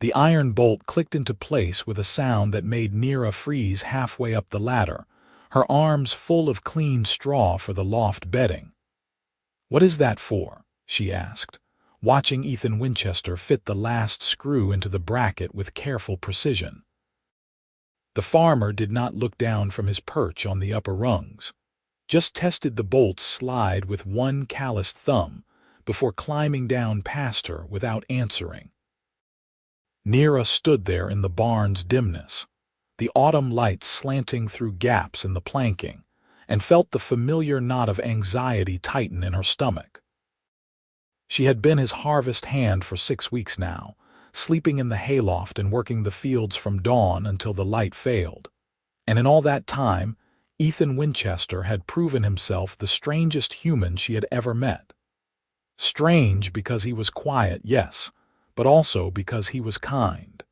The iron bolt clicked into place with a sound that made Nira freeze halfway up the ladder, her arms full of clean straw for the loft bedding. "What is that for?" she asked, watching Ethan Winchester fit the last screw into the bracket with careful precision. The farmer did not look down from his perch on the upper rungs, just tested the bolt's slide with one calloused thumb before climbing down past her without answering. Nira stood there in the barn's dimness, the autumn light slanting through gaps in the planking, and felt the familiar knot of anxiety tighten in her stomach. She had been his harvest hand for 6 weeks now, sleeping in the hayloft and working the fields from dawn until the light failed. And in all that time, Ethan Winchester had proven himself the strangest human she had ever met. Strange because he was quiet, yes, but also because he was kind.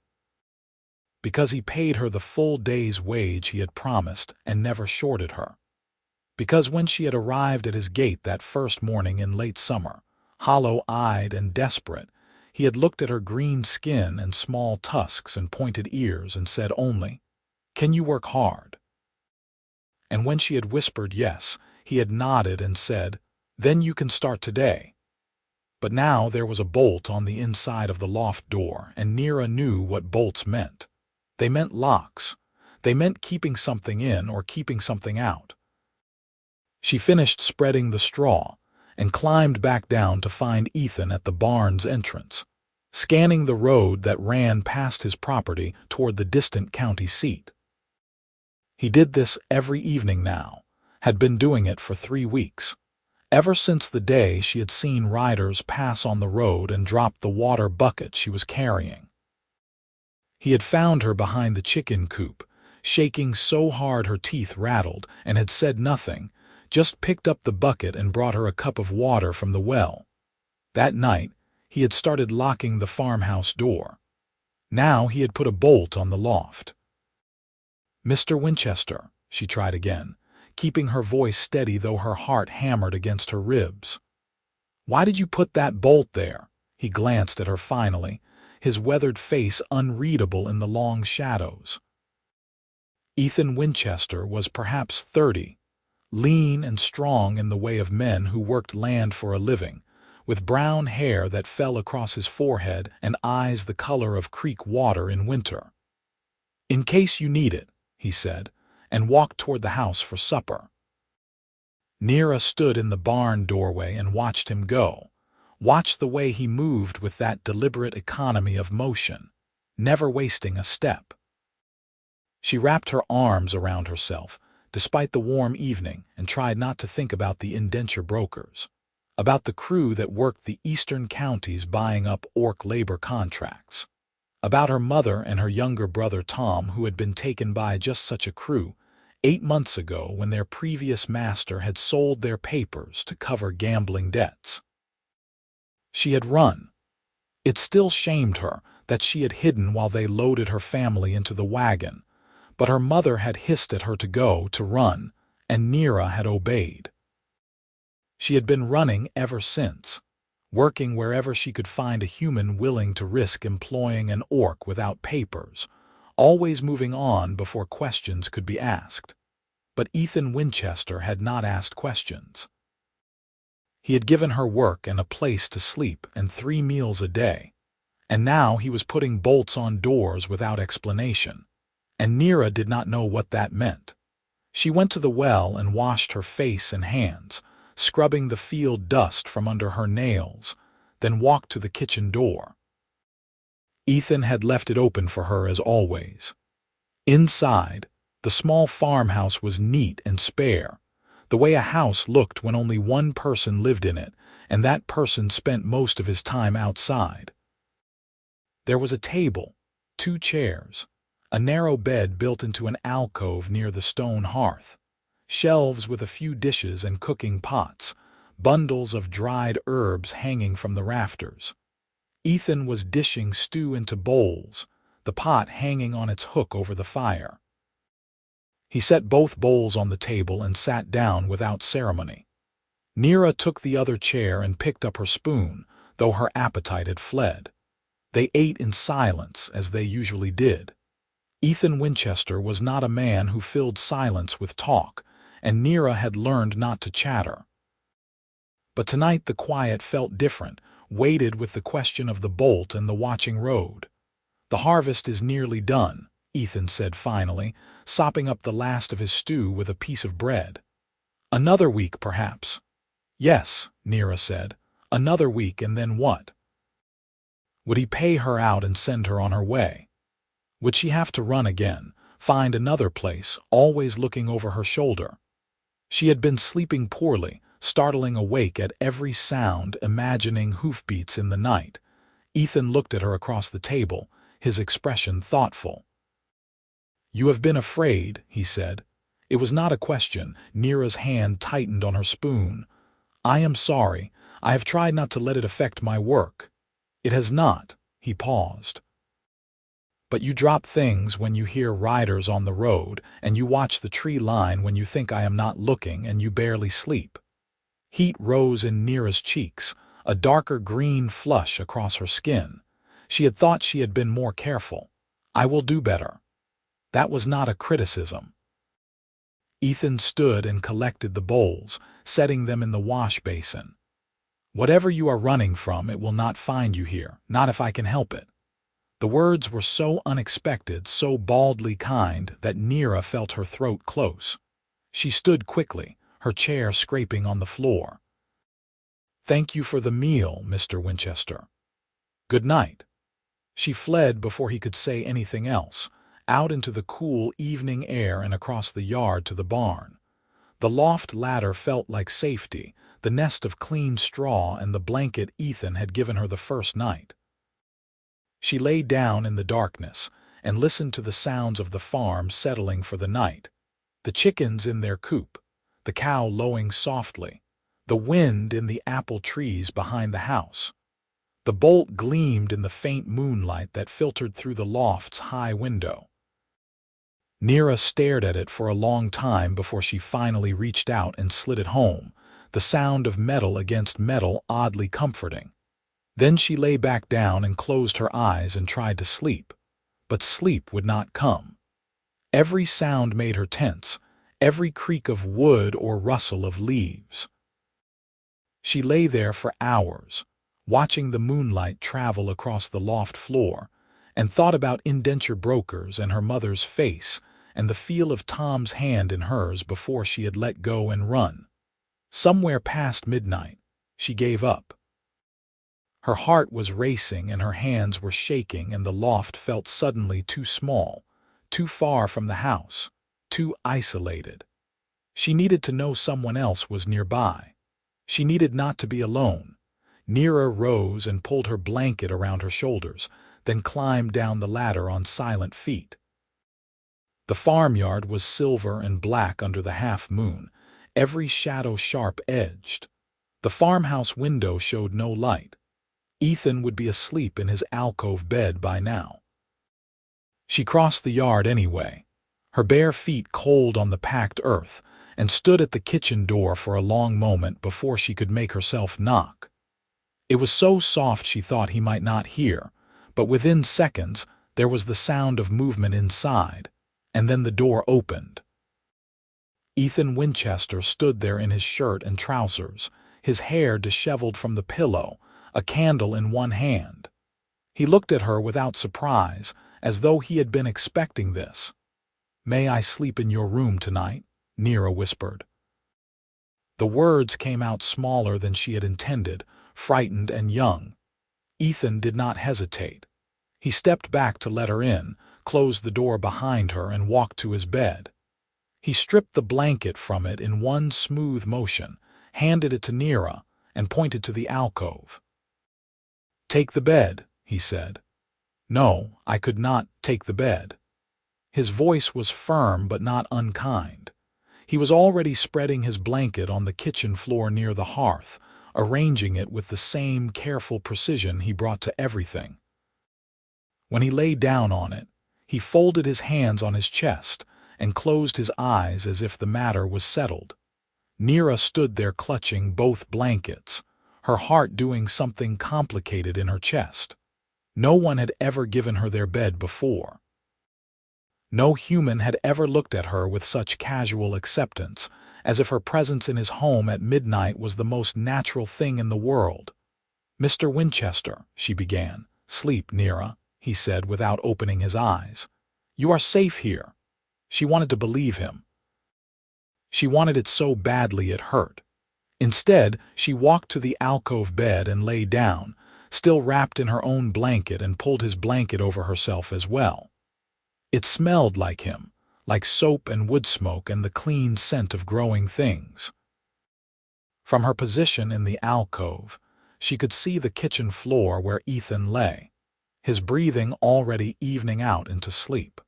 Because he paid her the full day's wage he had promised and never shorted her. Because when she had arrived at his gate that first morning in late summer, hollow-eyed and desperate, he had looked at her green skin and small tusks and pointed ears and said only, "Can you work hard?" And when she had whispered yes, he had nodded and said, "Then you can start today." But now there was a bolt on the inside of the loft door, and Nira knew what bolts meant. They meant locks. They meant keeping something in or keeping something out. She finished spreading the straw and climbed back down to find Ethan at the barn's entrance, scanning the road that ran past his property toward the distant county seat. He did this every evening now, had been doing it for 3 weeks, ever since the day she had seen riders pass on the road and drop the water bucket she was carrying. He had found her behind the chicken coop, shaking so hard her teeth rattled, and had said nothing, just picked up the bucket and brought her a cup of water from the well. That night, he had started locking the farmhouse door. Now he had put a bolt on the loft. "Mr. Winchester," she tried again, keeping her voice steady though her heart hammered against her ribs. "Why did you put that bolt there?" He glanced at her finally, his weathered face unreadable in the long shadows. Ethan Winchester was perhaps 30, lean and strong in the way of men who worked land for a living, with brown hair that fell across his forehead and eyes the color of creek water in winter. "In case you need it," he said, and walked toward the house for supper. Nira stood in the barn doorway and watched him go, watched the way he moved with that deliberate economy of motion, never wasting a step. She wrapped her arms around herself, despite the warm evening, and tried not to think about the indenture brokers, about the crew that worked the eastern counties buying up orc labor contracts, about her mother and her younger brother Tom, who had been taken by just such a crew 8 months ago when their previous master had sold their papers to cover gambling debts. She had run. It still shamed her that she had hidden while they loaded her family into the wagon, but her mother had hissed at her to run, and Nira had obeyed. She had been running ever since, working wherever she could find a human willing to risk employing an orc without papers, always moving on before questions could be asked. But Ethan Winchester had not asked questions. He had given her work and a place to sleep and 3 meals a day, and now he was putting bolts on doors without explanation. And Nira did not know what that meant. She went to the well and washed her face and hands, scrubbing the field dust from under her nails, then walked to the kitchen door. Ethan had left it open for her as always. Inside, the small farmhouse was neat and spare, the way a house looked when only one person lived in it, and that person spent most of his time outside. There was a table, 2 chairs, a narrow bed built into an alcove near the stone hearth, shelves with a few dishes and cooking pots, bundles of dried herbs hanging from the rafters. Ethan was dishing stew into bowls, the pot hanging on its hook over the fire. He set both bowls on the table and sat down without ceremony. Nira took the other chair and picked up her spoon, though her appetite had fled. They ate in silence, as they usually did. Ethan Winchester was not a man who filled silence with talk, and Nira had learned not to chatter. But tonight the quiet felt different, weighted with the question of the bolt and the watching road. "The harvest is nearly done," Ethan said finally, sopping up the last of his stew with a piece of bread. "Another week, perhaps." "Yes," Nira said. "Another week, and then what?" Would he pay her out and send her on her way? Would she have to run again, find another place, always looking over her shoulder? She had been sleeping poorly, startling awake at every sound, imagining hoofbeats in the night. Ethan looked at her across the table, his expression thoughtful. "You have been afraid," he said. It was not a question. Nira's hand tightened on her spoon. "I am sorry. I have tried not to let it affect my work." "It has not." He paused. "But you drop things when you hear riders on the road, and you watch the tree line when you think I am not looking, and you barely sleep." Heat rose in Nira's cheeks, a darker green flush across her skin. She had thought she had been more careful. "I will do better." That was not a criticism. Ethan stood and collected the bowls, setting them in the wash basin. "Whatever you are running from, it will not find you here, not if I can help it." The words were so unexpected, so baldly kind, that Nira felt her throat close. She stood quickly, her chair scraping on the floor. "Thank you for the meal, Mr. Winchester. Good night." She fled before he could say anything else, out into the cool evening air and across the yard to the barn. The loft ladder felt like safety, the nest of clean straw and the blanket Ethan had given her the first night. She lay down in the darkness and listened to the sounds of the farm settling for the night. The chickens in their coop, the cow lowing softly, the wind in the apple trees behind the house. The bolt gleamed in the faint moonlight that filtered through the loft's high window. Nira stared at it for a long time before she finally reached out and slid it home, the sound of metal against metal oddly comforting. Then she lay back down and closed her eyes and tried to sleep. But sleep would not come. Every sound made her tense, every creak of wood or rustle of leaves. She lay there for hours, watching the moonlight travel across the loft floor, and thought about indenture brokers and her mother's face and the feel of Tom's hand in hers before she had let go and run. Somewhere past midnight, she gave up. Her heart was racing and her hands were shaking, and the loft felt suddenly too small, too far from the house, too isolated. She needed to know someone else was nearby. She needed not to be alone. Nira rose and pulled her blanket around her shoulders, then climbed down the ladder on silent feet. The farmyard was silver and black under the half-moon, every shadow sharp-edged. The farmhouse window showed no light. Ethan would be asleep in his alcove bed by now. She crossed the yard anyway, her bare feet cold on the packed earth, and stood at the kitchen door for a long moment before she could make herself knock. It was so soft she thought he might not hear, but within seconds there was the sound of movement inside, and then the door opened. Ethan Winchester stood there in his shirt and trousers, his hair disheveled from the pillow, a candle in one hand. He looked at her without surprise, as though he had been expecting this. "May I sleep in your room tonight?" Nira whispered. The words came out smaller than she had intended, frightened and young. Ethan did not hesitate. He stepped back to let her in, closed the door behind her, and walked to his bed. He stripped the blanket from it in one smooth motion, handed it to Nira, and pointed to the alcove. "Take the bed," he said. "No, I could not take the bed." His voice was firm but not unkind. He was already spreading his blanket on the kitchen floor near the hearth, arranging it with the same careful precision he brought to everything. When he lay down on it, he folded his hands on his chest and closed his eyes as if the matter was settled. Nira stood there clutching both blankets, her heart doing something complicated in her chest. No one had ever given her their bed before. No human had ever looked at her with such casual acceptance, as if her presence in his home at midnight was the most natural thing in the world. "Mr. Winchester," she began. "Sleep, Nira," he said without opening his eyes. "You are safe here." She wanted to believe him. She wanted it so badly it hurt. Instead, she walked to the alcove bed and lay down, still wrapped in her own blanket, and pulled his blanket over herself as well. It smelled like him, like soap and wood smoke and the clean scent of growing things. From her position in the alcove, she could see the kitchen floor where Ethan lay, his breathing already evening out into sleep.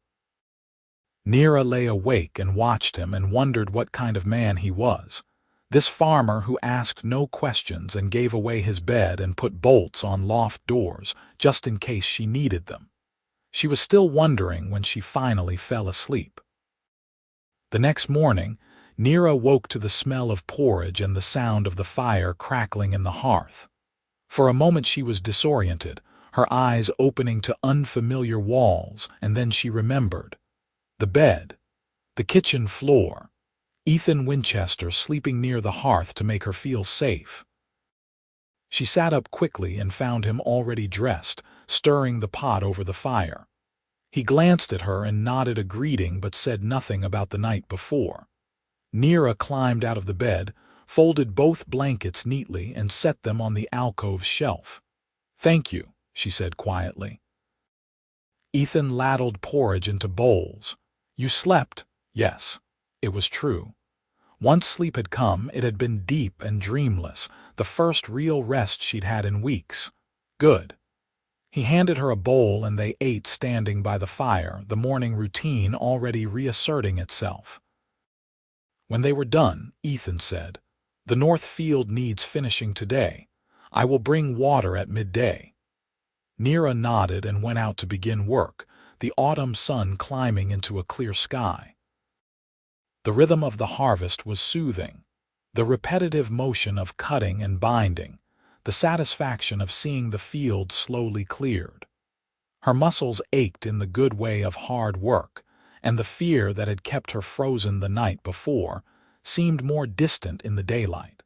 Nira lay awake and watched him and wondered what kind of man he was. This farmer who asked no questions and gave away his bed and put bolts on loft doors just in case she needed them. She was still wondering when she finally fell asleep. The next morning, Nira woke to the smell of porridge and the sound of the fire crackling in the hearth. For a moment she was disoriented, her eyes opening to unfamiliar walls, and then she remembered. The bed, the kitchen floor, Ethan Winchester sleeping near the hearth to make her feel safe. She sat up quickly and found him already dressed, stirring the pot over the fire. He glanced at her and nodded a greeting but said nothing about the night before. Nira climbed out of the bed, folded both blankets neatly, and set them on the alcove's shelf. "Thank you," she said quietly. Ethan ladled porridge into bowls. "You slept?" Yes, it was true. Once sleep had come, it had been deep and dreamless, the first real rest she'd had in weeks. Good. He handed her a bowl and they ate standing by the fire, the morning routine already reasserting itself. When they were done, Ethan said, "The north field needs finishing today. I will bring water at midday." Nira nodded and went out to begin work, the autumn sun climbing into a clear sky. The rhythm of the harvest was soothing. The repetitive motion of cutting and binding, the satisfaction of seeing the field slowly cleared. Her muscles ached in the good way of hard work, and the fear that had kept her frozen the night before seemed more distant in the daylight.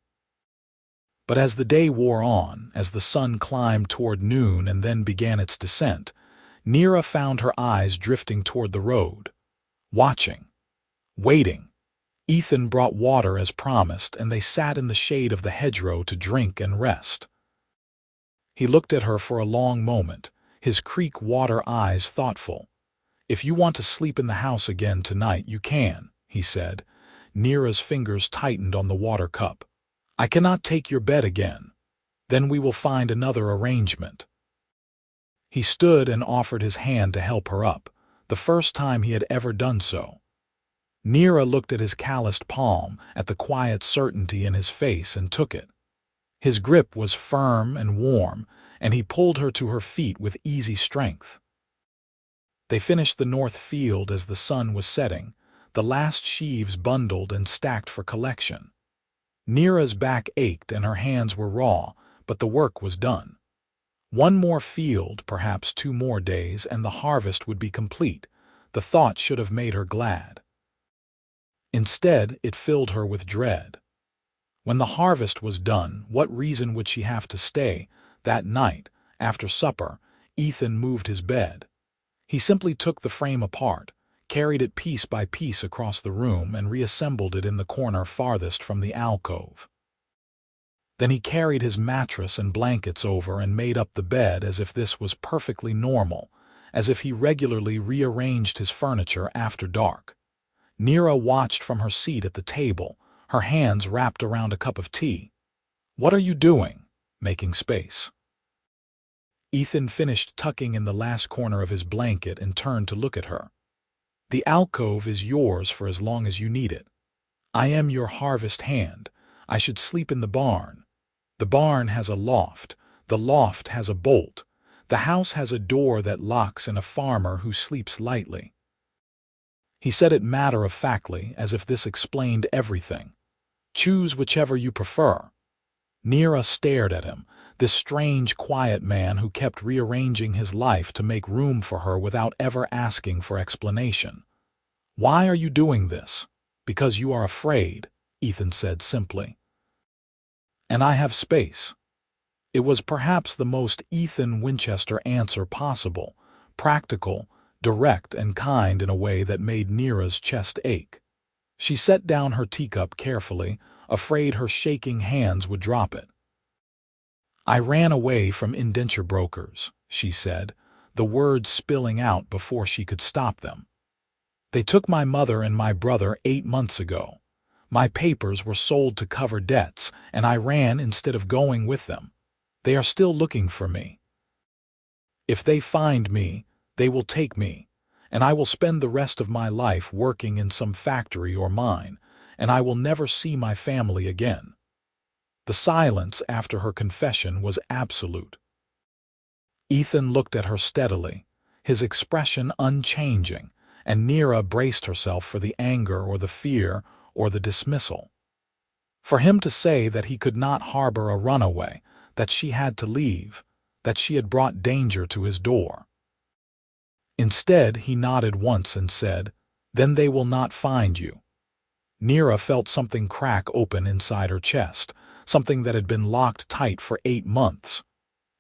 But as the day wore on, as the sun climbed toward noon and then began its descent, Nira found her eyes drifting toward the road, watching, waiting. Ethan brought water as promised, and they sat in the shade of the hedgerow to drink and rest. He looked at her for a long moment, his creek water eyes thoughtful. "If you want to sleep in the house again tonight, you can," he said. Nira's fingers tightened on the water cup. "I cannot take your bed again. Then we will find another arrangement." He stood and offered his hand to help her up, the first time he had ever done so. Nira looked at his calloused palm, at the quiet certainty in his face, and took it. His grip was firm and warm, and he pulled her to her feet with easy strength. They finished the north field as the sun was setting, the last sheaves bundled and stacked for collection. Nira's back ached and her hands were raw, but the work was done. One more field, perhaps 2 more days, and the harvest would be complete. The thought should have made her glad. Instead, it filled her with dread. When the harvest was done, what reason would she have to stay? That night, after supper, Ethan moved his bed. He simply took the frame apart, carried it piece by piece across the room, and reassembled it in the corner farthest from the alcove. Then he carried his mattress and blankets over and made up the bed as if this was perfectly normal, as if he regularly rearranged his furniture after dark. Nira watched from her seat at the table, her hands wrapped around a cup of tea. "What are you doing?" "Making space." Ethan finished tucking in the last corner of his blanket and turned to look at her. "The alcove is yours for as long as you need it. I am your harvest hand. I should sleep in the barn. The barn has a loft. The loft has a bolt. The house has a door that locks and a farmer who sleeps lightly." He said it matter-of-factly, as if this explained everything. "Choose whichever you prefer." Nira stared at him, this strange, quiet man who kept rearranging his life to make room for her without ever asking for explanation. "Why are you doing this?" "Because you are afraid," Ethan said simply. "And I have space." It was perhaps the most Ethan Winchester answer possible, practical, direct, and kind in a way that made Nira's chest ache. She set down her teacup carefully, afraid her shaking hands would drop it. "I ran away from indenture brokers," she said, the words spilling out before she could stop them. "They took my mother and my brother 8 months ago. My papers were sold to cover debts, and I ran instead of going with them. They are still looking for me. If they find me, they will take me, and I will spend the rest of my life working in some factory or mine, and I will never see my family again." The silence after her confession was absolute. Ethan looked at her steadily, his expression unchanging, and Nira braced herself for the anger or the fear or the dismissal. For him to say that he could not harbor a runaway, that she had to leave, that she had brought danger to his door. Instead, he nodded once and said, "Then they will not find you." Nira felt something crack open inside her chest, something that had been locked tight for 8 months.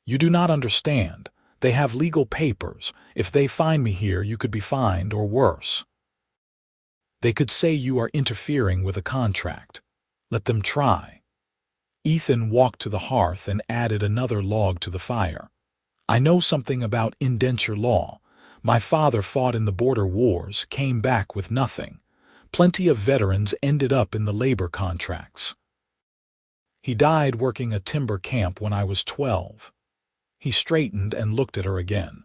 "You do not understand. They have legal papers. If they find me here, you could be fined or worse. They could say you are interfering with a contract. Let them try." Ethan walked to the hearth and added another log to the fire. "I know something about indenture law. My father fought in the border wars, came back with nothing. Plenty of veterans ended up in the labor contracts. He died working a timber camp when I was 12. He straightened and looked at her again.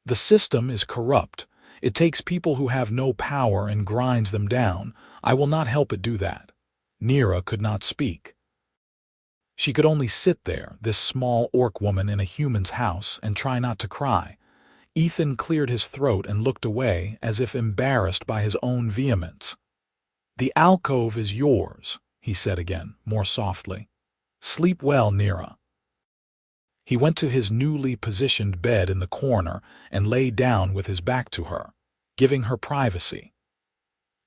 "The system is corrupt. It takes people who have no power and grinds them down. I will not help it do that." Nira could not speak. She could only sit there, this small orc woman in a human's house, and try not to cry. Ethan cleared his throat and looked away as if embarrassed by his own vehemence. "The alcove is yours," he said again, more softly. "Sleep well, Nira." He went to his newly positioned bed in the corner and lay down with his back to her, giving her privacy.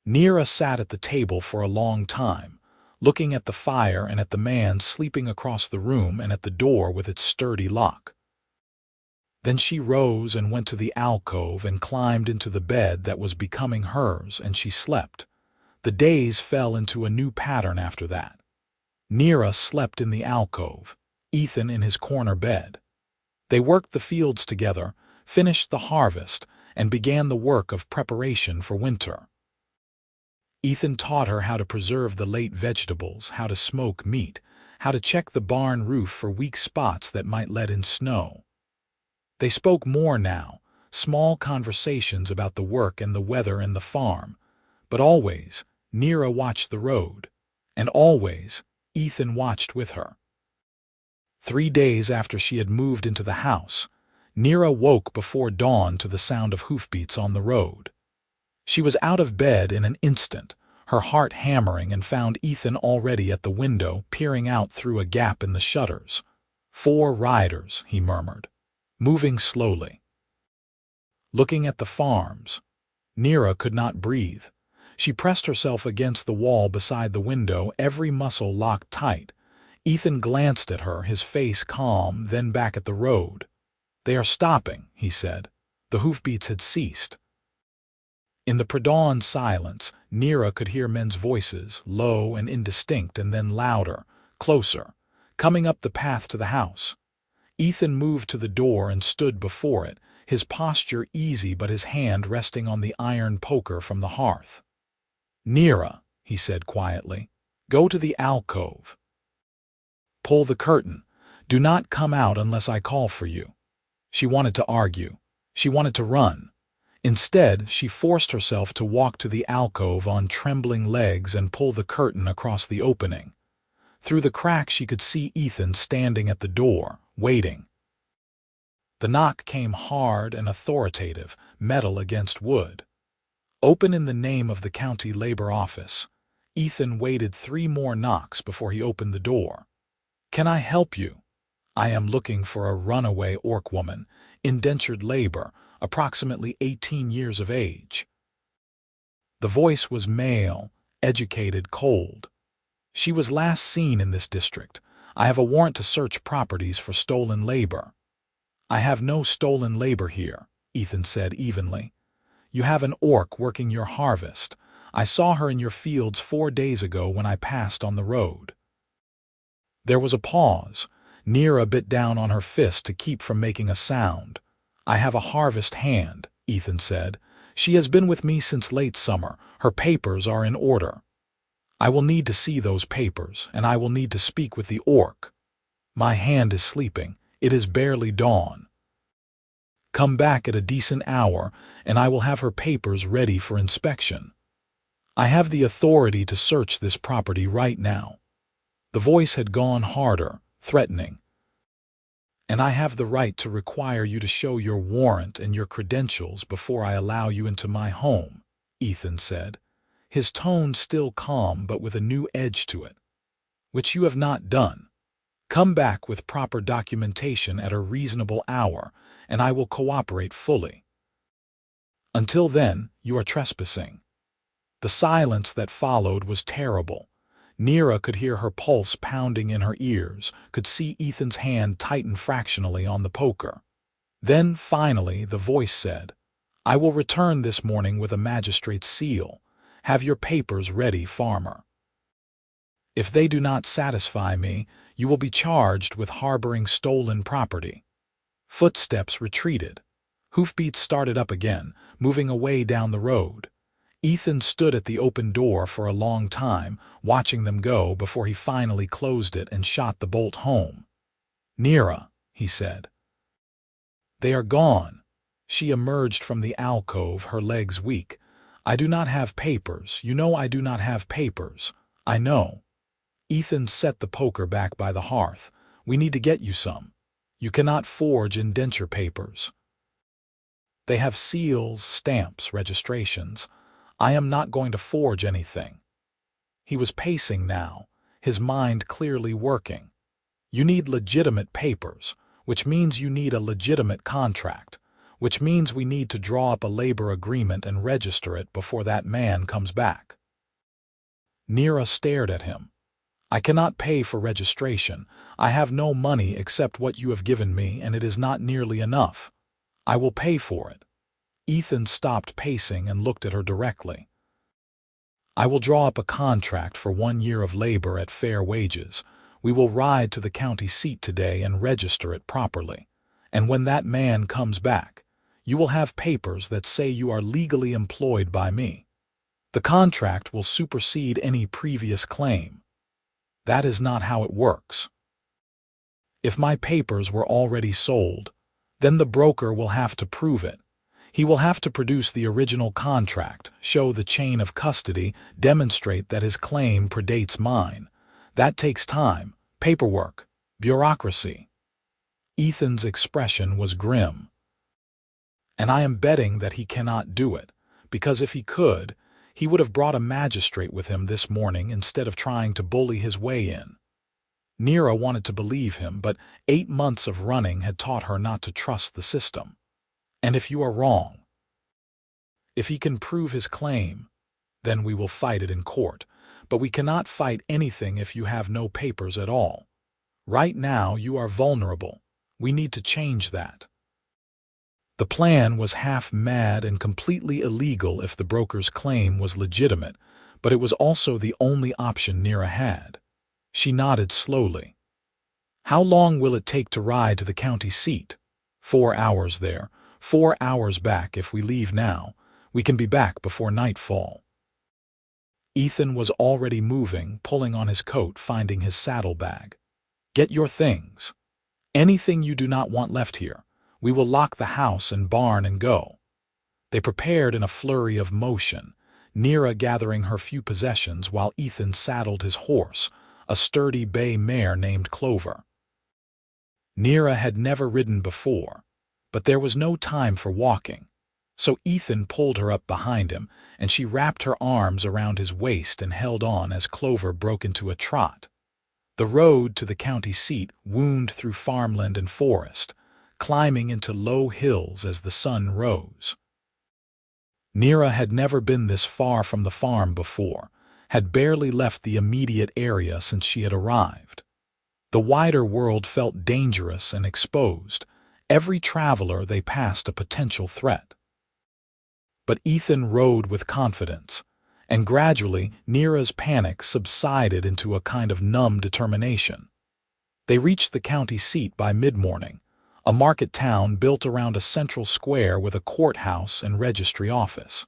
Nira sat at the table for a long time, looking at the fire and at the man sleeping across the room and at the door with its sturdy lock. Then she rose and went to the alcove and climbed into the bed that was becoming hers, and she slept. The days fell into a new pattern after that. Nira slept in the alcove, Ethan in his corner bed. They worked the fields together, finished the harvest, and began the work of preparation for winter. Ethan taught her how to preserve the late vegetables, how to smoke meat, how to check the barn roof for weak spots that might let in snow. They spoke more now, small conversations about the work and the weather and the farm, but always Nira watched the road, and always Ethan watched with her. 3 days after she had moved into the house, Nira woke before dawn to the sound of hoofbeats on the road. She was out of bed in an instant, her heart hammering, and found Ethan already at the window, peering out through a gap in the shutters. "4 riders," he murmured, moving slowly. Looking at the farms, Nira could not breathe. She pressed herself against the wall beside the window, every muscle locked tight. Ethan glanced at her, his face calm, then back at the road. "They are stopping," he said. The hoofbeats had ceased. In the pre-dawn silence, Nira could hear men's voices, low and indistinct, and then louder, closer, coming up the path to the house. Ethan moved to the door and stood before it, his posture easy but his hand resting on the iron poker from the hearth. "Nira," he said quietly, "go to the alcove. Pull the curtain. Do not come out unless I call for you." She wanted to argue. She wanted to run. Instead, she forced herself to walk to the alcove on trembling legs and pull the curtain across the opening. Through the crack she could see Ethan standing at the door, waiting. The knock came hard and authoritative, metal against wood. Open in the name of the county labor office. Ethan waited 3 more knocks before he opened the door. can I help you? I am looking for a runaway orc woman, indentured labor, approximately 18 years of age. The voice was male, educated, cold. She was last seen in this district. I have a warrant to search properties for stolen labor. I have no stolen labor here, Ethan said evenly. You have an orc working your harvest. I saw her in your fields 4 days ago when I passed on the road. There was a pause. Nira bit down on her fist to keep from making a sound. I have a harvest hand, Ethan said. She has been with me since late summer. Her papers are in order. I will need to see those papers, and I will need to speak with the orc. My hand is sleeping. It is barely dawn. Come back at a decent hour, and I will have her papers ready for inspection. I have the authority to search this property right now. The voice had gone harder, threatening. And I have the right to require you to show your warrant and your credentials before I allow you into my home, Ethan said, his tone still calm but with a new edge to it. Which you have not done. Come back with proper documentation at a reasonable hour, and I will cooperate fully. Until then, you are trespassing. The silence that followed was terrible. Nira could hear her pulse pounding in her ears, could see Ethan's hand tighten fractionally on the poker. Then, finally, the voice said, I will return this morning with a magistrate's seal. Have your papers ready, farmer. If they do not satisfy me, you will be charged with harboring stolen property. Footsteps retreated. Hoofbeats started up again, moving away down the road. Ethan stood at the open door for a long time, watching them go before he finally closed it and shot the bolt home. Nira, he said. They are gone. She emerged from the alcove, her legs weak. I do not have papers. You know I do not have papers. I know. Ethan set the poker back by the hearth. We need to get you some. You cannot forge indenture papers. They have seals, stamps, registrations. I am not going to forge anything. He was pacing now, his mind clearly working. You need legitimate papers, which means you need a legitimate contract, which means we need to draw up a labor agreement and register it before that man comes back. Nira stared at him. I cannot pay for registration. I have no money except what you have given me, and it is not nearly enough. I will pay for it. Ethan stopped pacing and looked at her directly. I will draw up a contract for 1 year of labor at fair wages. We will ride to the county seat today and register it properly. And when that man comes back, you will have papers that say you are legally employed by me. The contract will supersede any previous claim. That is not how it works. If my papers were already sold, then the broker will have to prove it. He will have to produce the original contract, show the chain of custody, demonstrate that his claim predates mine. That takes time, paperwork, bureaucracy. Ethan's expression was grim. And I am betting that he cannot do it, because if he could, he would have brought a magistrate with him this morning instead of trying to bully his way in. Nira wanted to believe him, but 8 months of running had taught her not to trust the system. And if you are wrong, if he can prove his claim, then we will fight it in court. But we cannot fight anything if you have no papers at all. Right now you are vulnerable. We need to change that. The plan was half mad and completely illegal if the broker's claim was legitimate, but it was also the only option Nira had. She nodded slowly. How long will it take to ride to the county seat? 4 hours there. 4 hours back if we leave now. We can be back before nightfall. Ethan was already moving, pulling on his coat, finding his saddlebag. Get your things. Anything you do not want left here. We will lock the house and barn and go. They prepared in a flurry of motion, Nira gathering her few possessions while Ethan saddled his horse, a sturdy bay mare named Clover. Nira had never ridden before, but there was no time for walking, so Ethan pulled her up behind him, and she wrapped her arms around his waist and held on as Clover broke into a trot. The road to the county seat wound through farmland and forest, climbing into low hills as the sun rose. Nira had never been this far from the farm before, had barely left the immediate area since she had arrived. The wider world felt dangerous and exposed, every traveler they passed a potential threat. But Ethan rode with confidence, and gradually Nira's panic subsided into a kind of numb determination. They reached the county seat by mid-morning, a market town built around a central square with a courthouse and registry office.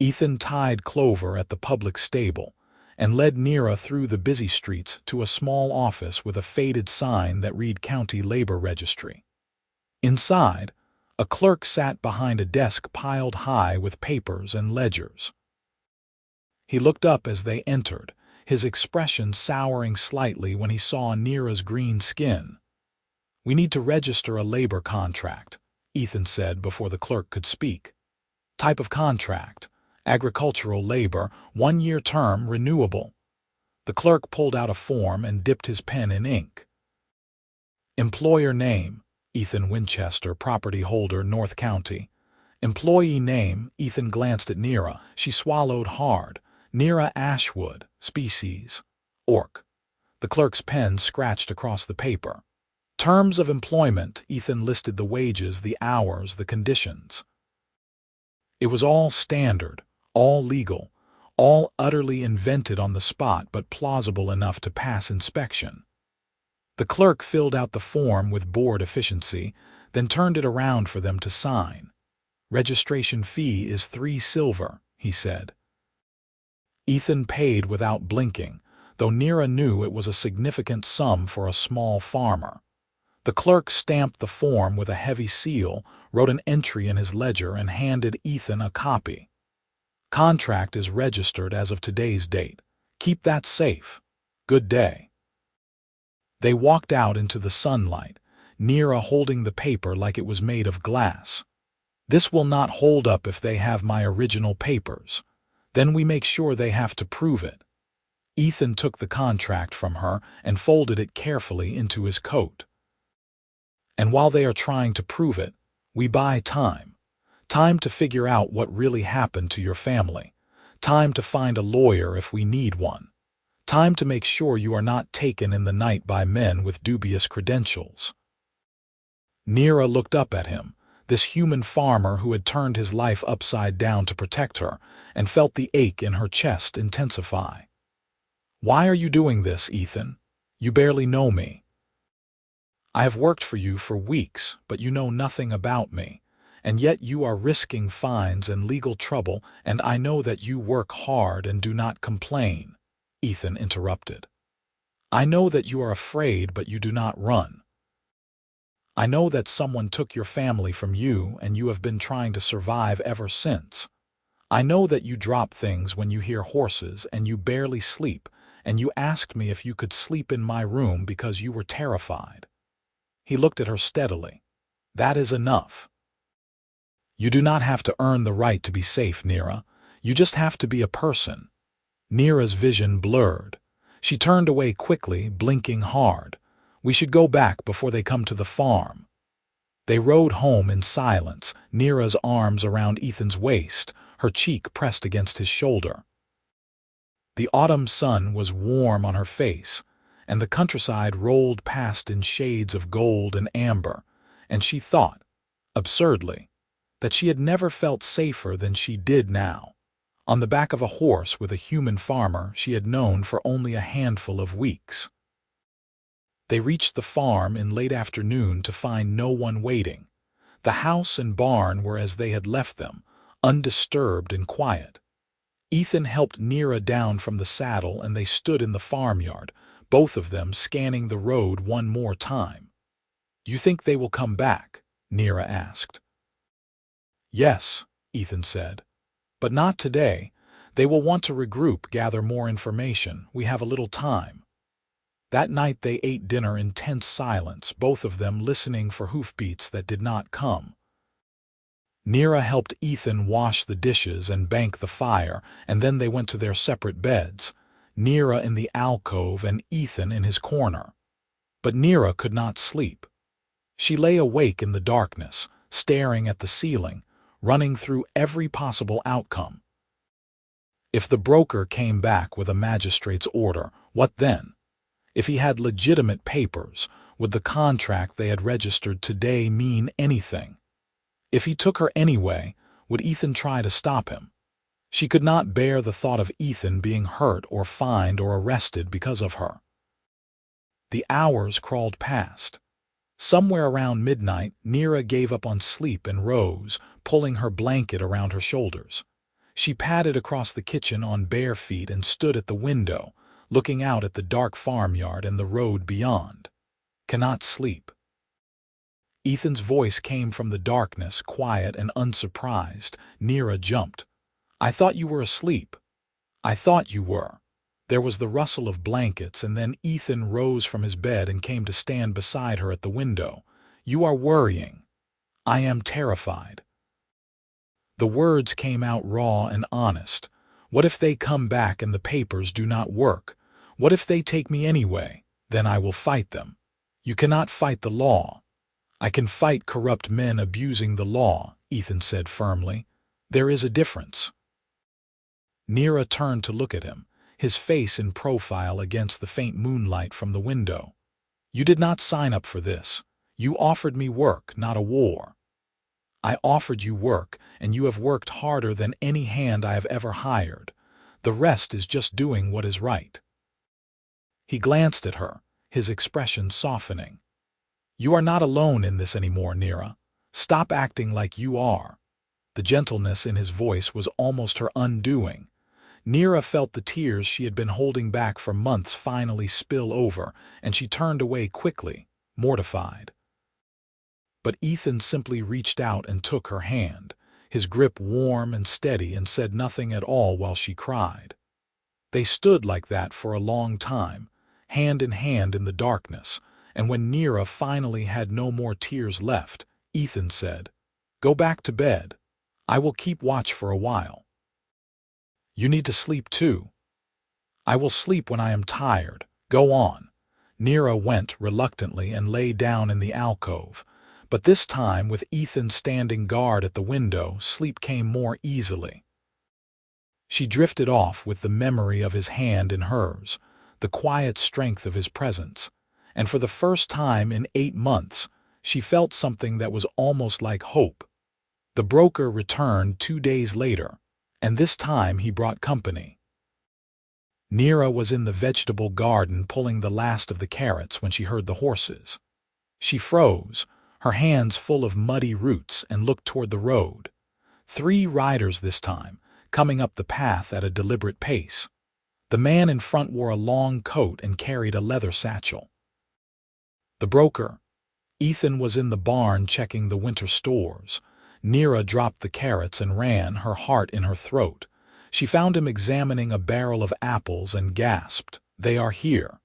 Ethan tied Clover at the public stable and led Nira through the busy streets to a small office with a faded sign that read County Labor Registry. Inside, a clerk sat behind a desk piled high with papers and ledgers. He looked up as they entered, his expression souring slightly when he saw Nira's green skin. "We need to register a labor contract," Ethan said before the clerk could speak. "Type of contract: agricultural labor, 1-year term, renewable." The clerk pulled out a form and dipped his pen in ink. "Employer name: Ethan Winchester, property holder, North County." "Employee name." Ethan glanced at Nira. She swallowed hard. "Nira Ashwood, species: orc." The clerk's pen scratched across the paper. "Terms of employment." Ethan listed the wages, the hours, the conditions. It was all standard, all legal, all utterly invented on the spot but plausible enough to pass inspection. The clerk filled out the form with bored efficiency, then turned it around for them to sign. "Registration fee is 3 silver, he said. Ethan paid without blinking, though Nira knew it was a significant sum for a small farmer. The clerk stamped the form with a heavy seal, wrote an entry in his ledger, and handed Ethan a copy. "Contract is registered as of today's date. Keep that safe. Good day." They walked out into the sunlight, Nira holding the paper like it was made of glass. "This will not hold up if they have my original papers. Then we make sure they have to prove it." Ethan took the contract from her and folded it carefully into his coat. "And while they are trying to prove it, we buy time. Time to figure out what really happened to your family. Time to find a lawyer if we need one. Time to make sure you are not taken in the night by men with dubious credentials." Nira looked up at him, this human farmer who had turned his life upside down to protect her, and felt the ache in her chest intensify. "Why are you doing this, Ethan? You barely know me. I have worked for you for weeks, but you know nothing about me. And yet you are risking fines and legal trouble, and I know that you work hard and do not complain," Ethan interrupted. "I know that you are afraid, but you do not run. I know that someone took your family from you, and you have been trying to survive ever since. I know that you drop things when you hear horses, and you barely sleep, and you asked me if you could sleep in my room because you were terrified." He looked at her steadily. "That is enough. You do not have to earn the right to be safe, Nira. You just have to be a person." Nira's vision blurred. She turned away quickly, blinking hard. "We should go back before they come to the farm." They rode home in silence, Nira's arms around Ethan's waist, her cheek pressed against his shoulder. The autumn sun was warm on her face, and the countryside rolled past in shades of gold and amber, and she thought, absurdly, that she had never felt safer than she did now, on the back of a horse with a human farmer she had known for only a handful of weeks. They reached the farm in late afternoon to find no one waiting. The house and barn were as they had left them, undisturbed and quiet. Ethan helped Nira down from the saddle and they stood in the farmyard, both of them scanning the road one more time. "You think they will come back?" Nira asked. "Yes," Ethan said. "But not today. They will want to regroup, gather more information. We have a little time." That night they ate dinner in tense silence, both of them listening for hoofbeats that did not come. Nira helped Ethan wash the dishes and bank the fire, and then they went to their separate beds. Nira in the alcove and Ethan in his corner. But Nira could not sleep. She lay awake in the darkness, staring at the ceiling, running through every possible outcome. If the broker came back with a magistrate's order, what then? If he had legitimate papers, would the contract they had registered today mean anything? If he took her anyway, would Ethan try to stop him? She could not bear the thought of Ethan being hurt or fined or arrested because of her. The hours crawled past. Somewhere around midnight, Nira gave up on sleep and rose, pulling her blanket around her shoulders. She padded across the kitchen on bare feet and stood at the window, looking out at the dark farmyard and the road beyond. Cannot sleep. Ethan's voice came from the darkness, quiet and unsurprised. Nira jumped. "I thought you were asleep." "I thought you were." There was the rustle of blankets, and then Ethan rose from his bed and came to stand beside her at the window. "You are worrying." "I am terrified." The words came out raw and honest. "What if they come back and the papers do not work? What if they take me anyway? Then I will fight them." "You cannot fight the law." "I can fight corrupt men abusing the law," Ethan said firmly. "There is a difference." Nira turned to look at him, his face in profile against the faint moonlight from the window. "You did not sign up for this. You offered me work, not a war." "I offered you work, and you have worked harder than any hand I have ever hired. The rest is just doing what is right." He glanced at her, his expression softening. "You are not alone in this anymore, Nira. Stop acting like you are." The gentleness in his voice was almost her undoing. Nira felt the tears she had been holding back for months finally spill over, and she turned away quickly, mortified. But Ethan simply reached out and took her hand, his grip warm and steady, and said nothing at all while she cried. They stood like that for a long time, hand in hand in the darkness, and when Nira finally had no more tears left, Ethan said, "Go back to bed. I will keep watch for a while." "You need to sleep too." "I will sleep when I am tired. Go on." Nira went reluctantly and lay down in the alcove. But this time, with Ethan standing guard at the window, sleep came more easily. She drifted off with the memory of his hand in hers, the quiet strength of his presence, and for the first time in 8 months, she felt something that was almost like hope. The broker returned 2 days later, and this time he brought company. Nira was in the vegetable garden pulling the last of the carrots when she heard the horses. She froze, her hands full of muddy roots, and looked toward the road. 3 riders this time, coming up the path at a deliberate pace. The man in front wore a long coat and carried a leather satchel. The broker. Ethan was in the barn checking the winter stores. Nira dropped the carrots and ran, her heart in her throat. She found him examining a barrel of apples and gasped, "They are here."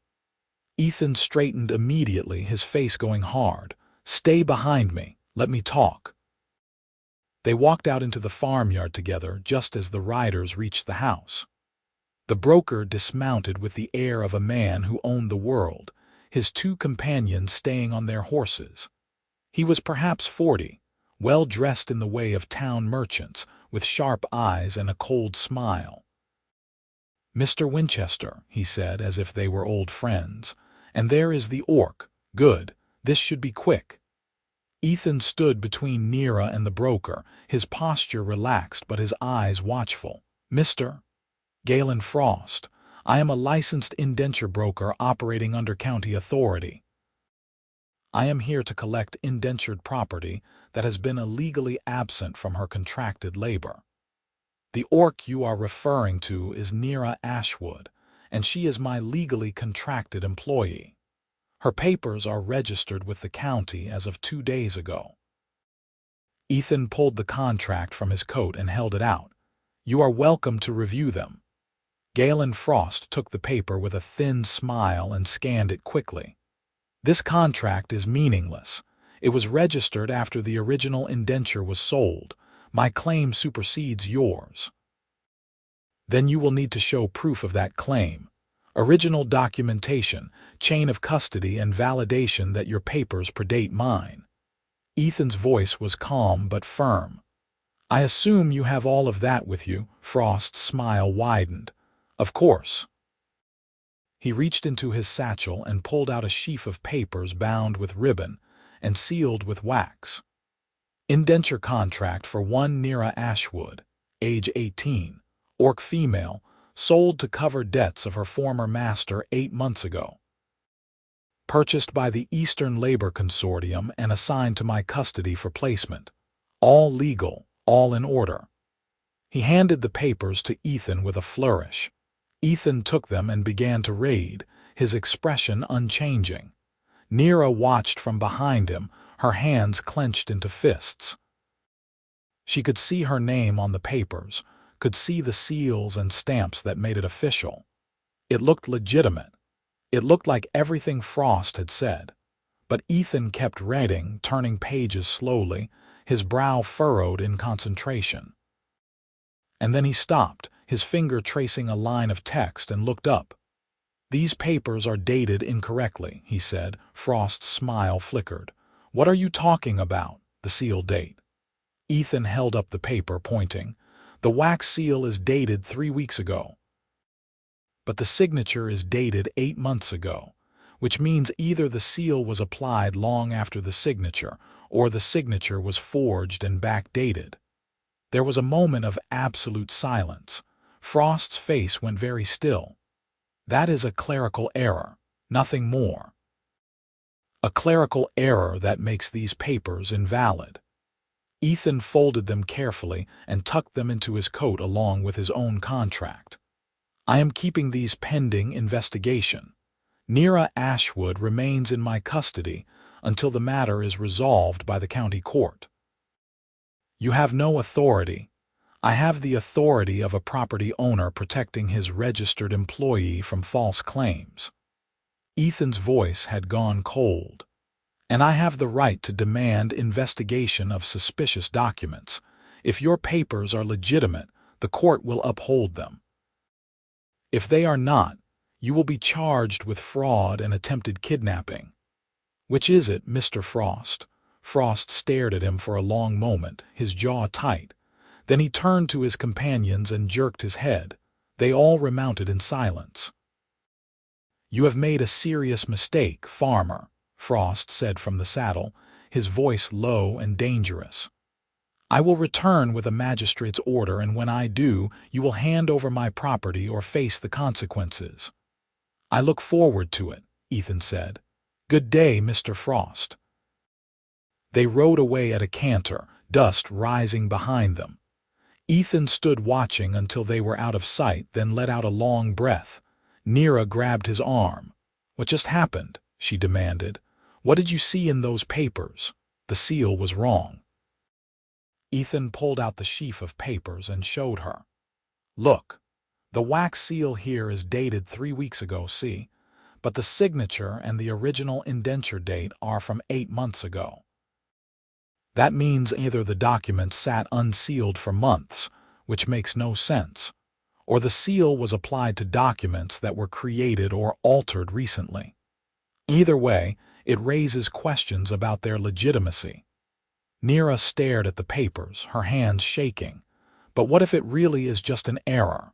Ethan straightened immediately, his face going hard. "Stay behind me. Let me talk." They walked out into the farmyard together just as the riders reached the house. The broker dismounted with the air of a man who owned the world, his 2 companions staying on their horses. He was perhaps 40, well dressed in the way of town merchants, with sharp eyes and a cold smile. "Mr. Winchester," he said, as if they were old friends, "and there is the orc. Good. This should be quick." Ethan stood between Nira and the broker, his posture relaxed but his eyes watchful. "Mr. Galen Frost, I am a licensed indenture broker operating under county authority. I am here to collect indentured property that has been illegally absent from her contracted labor. The orc you are referring to is Nira Ashwood, and she is my legally contracted employee. Her papers are registered with the county as of 2 days ago." Ethan pulled the contract from his coat and held it out. "You are welcome to review them." Galen Frost took the paper with a thin smile and scanned it quickly. "This contract is meaningless. It was registered after the original indenture was sold. My claim supersedes yours." "Then you will need to show proof of that claim." Original documentation, chain of custody, and validation that your papers predate mine. Ethan's voice was calm but firm. I assume you have all of that with you. Frost's smile widened. Of course. He reached into his satchel and pulled out a sheaf of papers bound with ribbon and sealed with wax. Indenture contract for one Nira Ashwood, age 18, orc female, sold to cover debts of her former master 8 months ago. Purchased by the Eastern Labor Consortium and assigned to my custody for placement. All legal, all in order. He handed the papers to Ethan with a flourish. Ethan took them and began to read, his expression unchanging. Nira watched from behind him, her hands clenched into fists. She could see her name on the papers, could see the seals and stamps that made it official. It looked legitimate. It looked like everything Frost had said. But Ethan kept reading, turning pages slowly, his brow furrowed in concentration. And then he stopped, his finger tracing a line of text, and looked up. These papers are dated incorrectly, he said. Frost's smile flickered. What are you talking about? The seal date. Ethan held up the paper, pointing. The wax seal is dated 3 weeks ago. But the signature is dated 8 months ago, which means either the seal was applied long after the signature, or the signature was forged and backdated. There was a moment of absolute silence. Frost's face went very still. That is a clerical error, nothing more. A clerical error that makes these papers invalid. Ethan folded them carefully and tucked them into his coat along with his own contract. I am keeping these pending investigation. Nira Ashwood remains in my custody until the matter is resolved by the county court. You have no authority. I have the authority of a property owner protecting his registered employee from false claims. Ethan's voice had gone cold. And I have the right to demand investigation of suspicious documents. If your papers are legitimate, the court will uphold them. If they are not, you will be charged with fraud and attempted kidnapping. Which is it, Mr. Frost? Frost stared at him for a long moment, his jaw tight. Then he turned to his companions and jerked his head. They all remounted in silence. You have made a serious mistake, farmer, Frost said from the saddle, his voice low and dangerous. I will return with a magistrate's order, and when I do, you will hand over my property or face the consequences. I look forward to it, Ethan said. Good day, Mr. Frost. They rode away at a canter, dust rising behind them. Ethan stood watching until they were out of sight, then let out a long breath. Nira grabbed his arm. What just happened? She demanded. What did you see in those papers? The seal was wrong. Ethan pulled out the sheaf of papers and showed her. Look, the wax seal here is dated 3 weeks ago, see? But the signature and the original indenture date are from 8 months ago. That means either the document sat unsealed for months, which makes no sense, or the seal was applied to documents that were created or altered recently. Either way, it raises questions about their legitimacy. Nira stared at the papers, her hands shaking. But what if it really is just an error?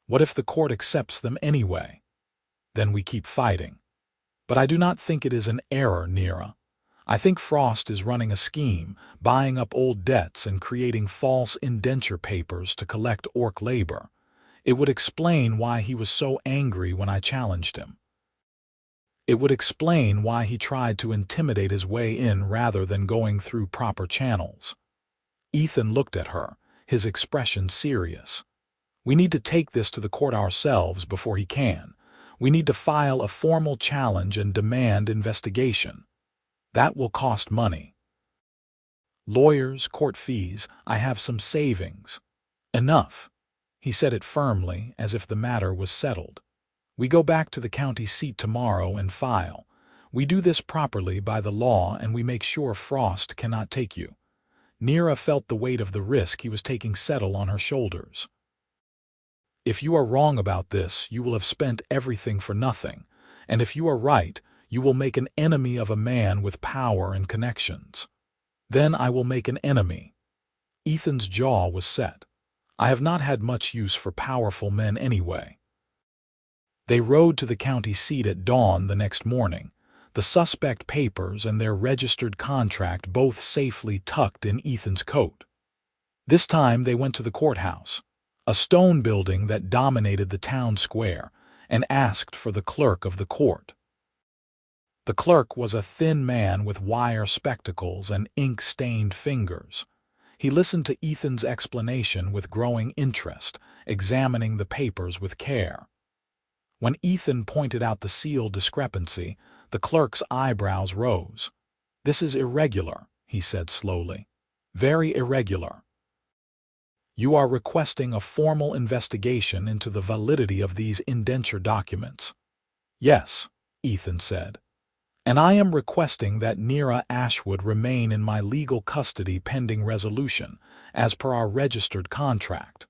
What if the court accepts them anyway? Then we keep fighting. But I do not think it is an error, Nira. I think Frost is running a scheme, buying up old debts and creating false indenture papers to collect orc labor. It would explain why he was so angry when I challenged him. It would explain why he tried to intimidate his way in rather than going through proper channels. Ethan looked at her, his expression serious. We need to take this to the court ourselves before he can. We need to file a formal challenge and demand investigation. That will cost money. Lawyers, court fees, I have some savings. Enough. He said it firmly, as if the matter was settled. We go back to the county seat tomorrow and file. We do this properly by the law, and we make sure Frost cannot take you. Nira felt the weight of the risk he was taking settle on her shoulders. If you are wrong about this, you will have spent everything for nothing, and if you are right, you will make an enemy of a man with power and connections. Then I will make an enemy. Ethan's jaw was set. I have not had much use for powerful men anyway. They rode to the county seat at dawn the next morning, the suspect papers and their registered contract both safely tucked in Ethan's coat. This time they went to the courthouse, a stone building that dominated the town square, and asked for the clerk of the court. The clerk was a thin man with wire spectacles and ink-stained fingers. He listened to Ethan's explanation with growing interest, examining the papers with care. When Ethan pointed out the seal discrepancy, the clerk's eyebrows rose. "This is irregular," he said slowly. "Very irregular. You are requesting a formal investigation into the validity of these indenture documents." "Yes," Ethan said. "And I am requesting that Nira Ashwood remain in my legal custody pending resolution, as per our registered contract."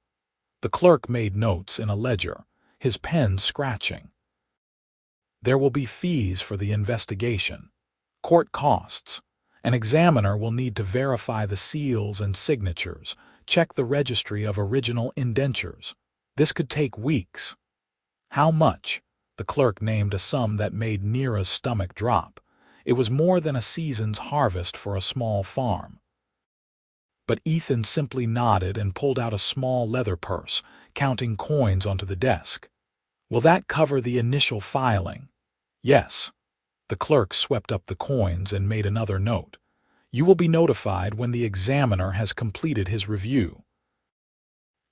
The clerk made notes in a ledger, his pen scratching. "There will be fees for the investigation, court costs. An examiner will need to verify the seals and signatures, check the registry of original indentures. This could take weeks." "How much?" The clerk named a sum that made Nira's stomach drop. It was more than a season's harvest for a small farm. But Ethan simply nodded and pulled out a small leather purse, counting coins onto the desk. "Will that cover the initial filing?" "Yes." The clerk swept up the coins and made another note. "You will be notified when the examiner has completed his review.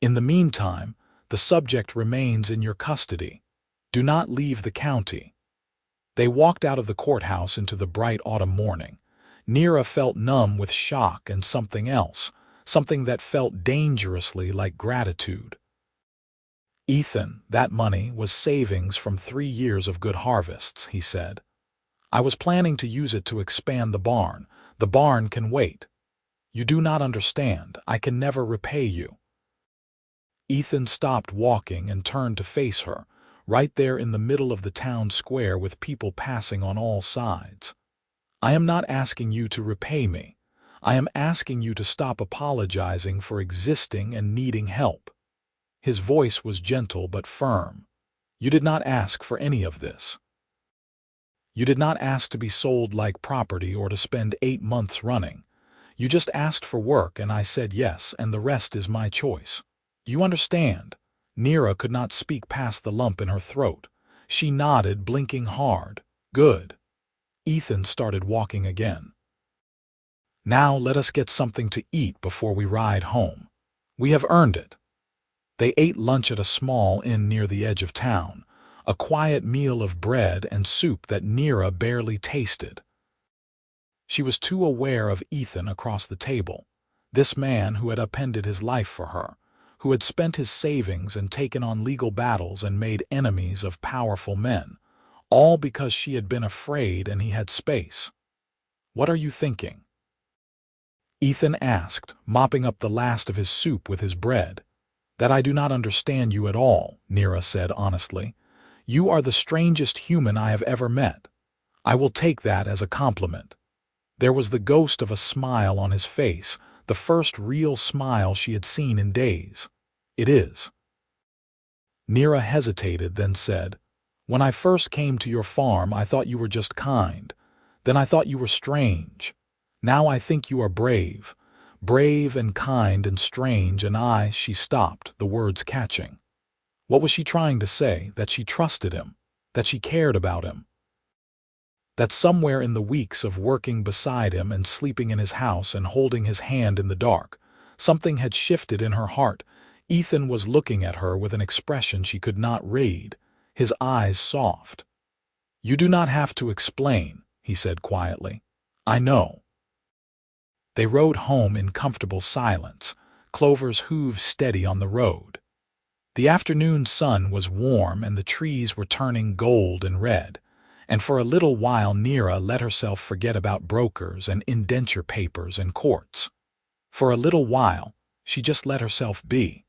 In the meantime, the subject remains in your custody. Do not leave the county." They walked out of the courthouse into the bright autumn morning. Nira felt numb with shock and something else, something that felt dangerously like gratitude. "Ethan, that money was savings from 3 years of good harvests," he said. "I was planning to use it to expand the barn. The barn can wait. You do not understand. I can never repay you." Ethan stopped walking and turned to face her, right there in the middle of the town square with people passing on all sides. "I am not asking you to repay me. I am asking you to stop apologizing for existing and needing help." His voice was gentle but firm. "You did not ask for any of this. You did not ask to be sold like property or to spend 8 months running. You just asked for work and I said yes, and the rest is my choice. You understand?" Nira could not speak past the lump in her throat. She nodded, blinking hard. "Good." Ethan started walking again. "Now let us get something to eat before we ride home. We have earned it." They ate lunch at a small inn near the edge of town, a quiet meal of bread and soup that Nira barely tasted. She was too aware of Ethan across the table, this man who had upended his life for her, who had spent his savings and taken on legal battles and made enemies of powerful men, all because she had been afraid and he had space. "What are you thinking?" Ethan asked, mopping up the last of his soup with his bread. "That I do not understand you at all," Nira said honestly. "You are the strangest human I have ever met. I will take that as a compliment." There was the ghost of a smile on his face, the first real smile she had seen in days. "It is." Nira hesitated, then said, "When I first came to your farm, I thought you were just kind. Then I thought you were strange. Now I think you are brave. Brave and kind and strange, and She stopped, the words catching. What was she trying to say? That she trusted him? That she cared about him? That somewhere in the weeks of working beside him and sleeping in his house and holding his hand in the dark, something had shifted in her heart. Ethan was looking at her with an expression she could not read, his eyes soft. "You do not have to explain," he said quietly. "I know." They rode home in comfortable silence, Clover's hooves steady on the road. The afternoon sun was warm and the trees were turning gold and red, and for a little while Nira let herself forget about brokers and indenture papers and courts. For a little while, she just let herself be.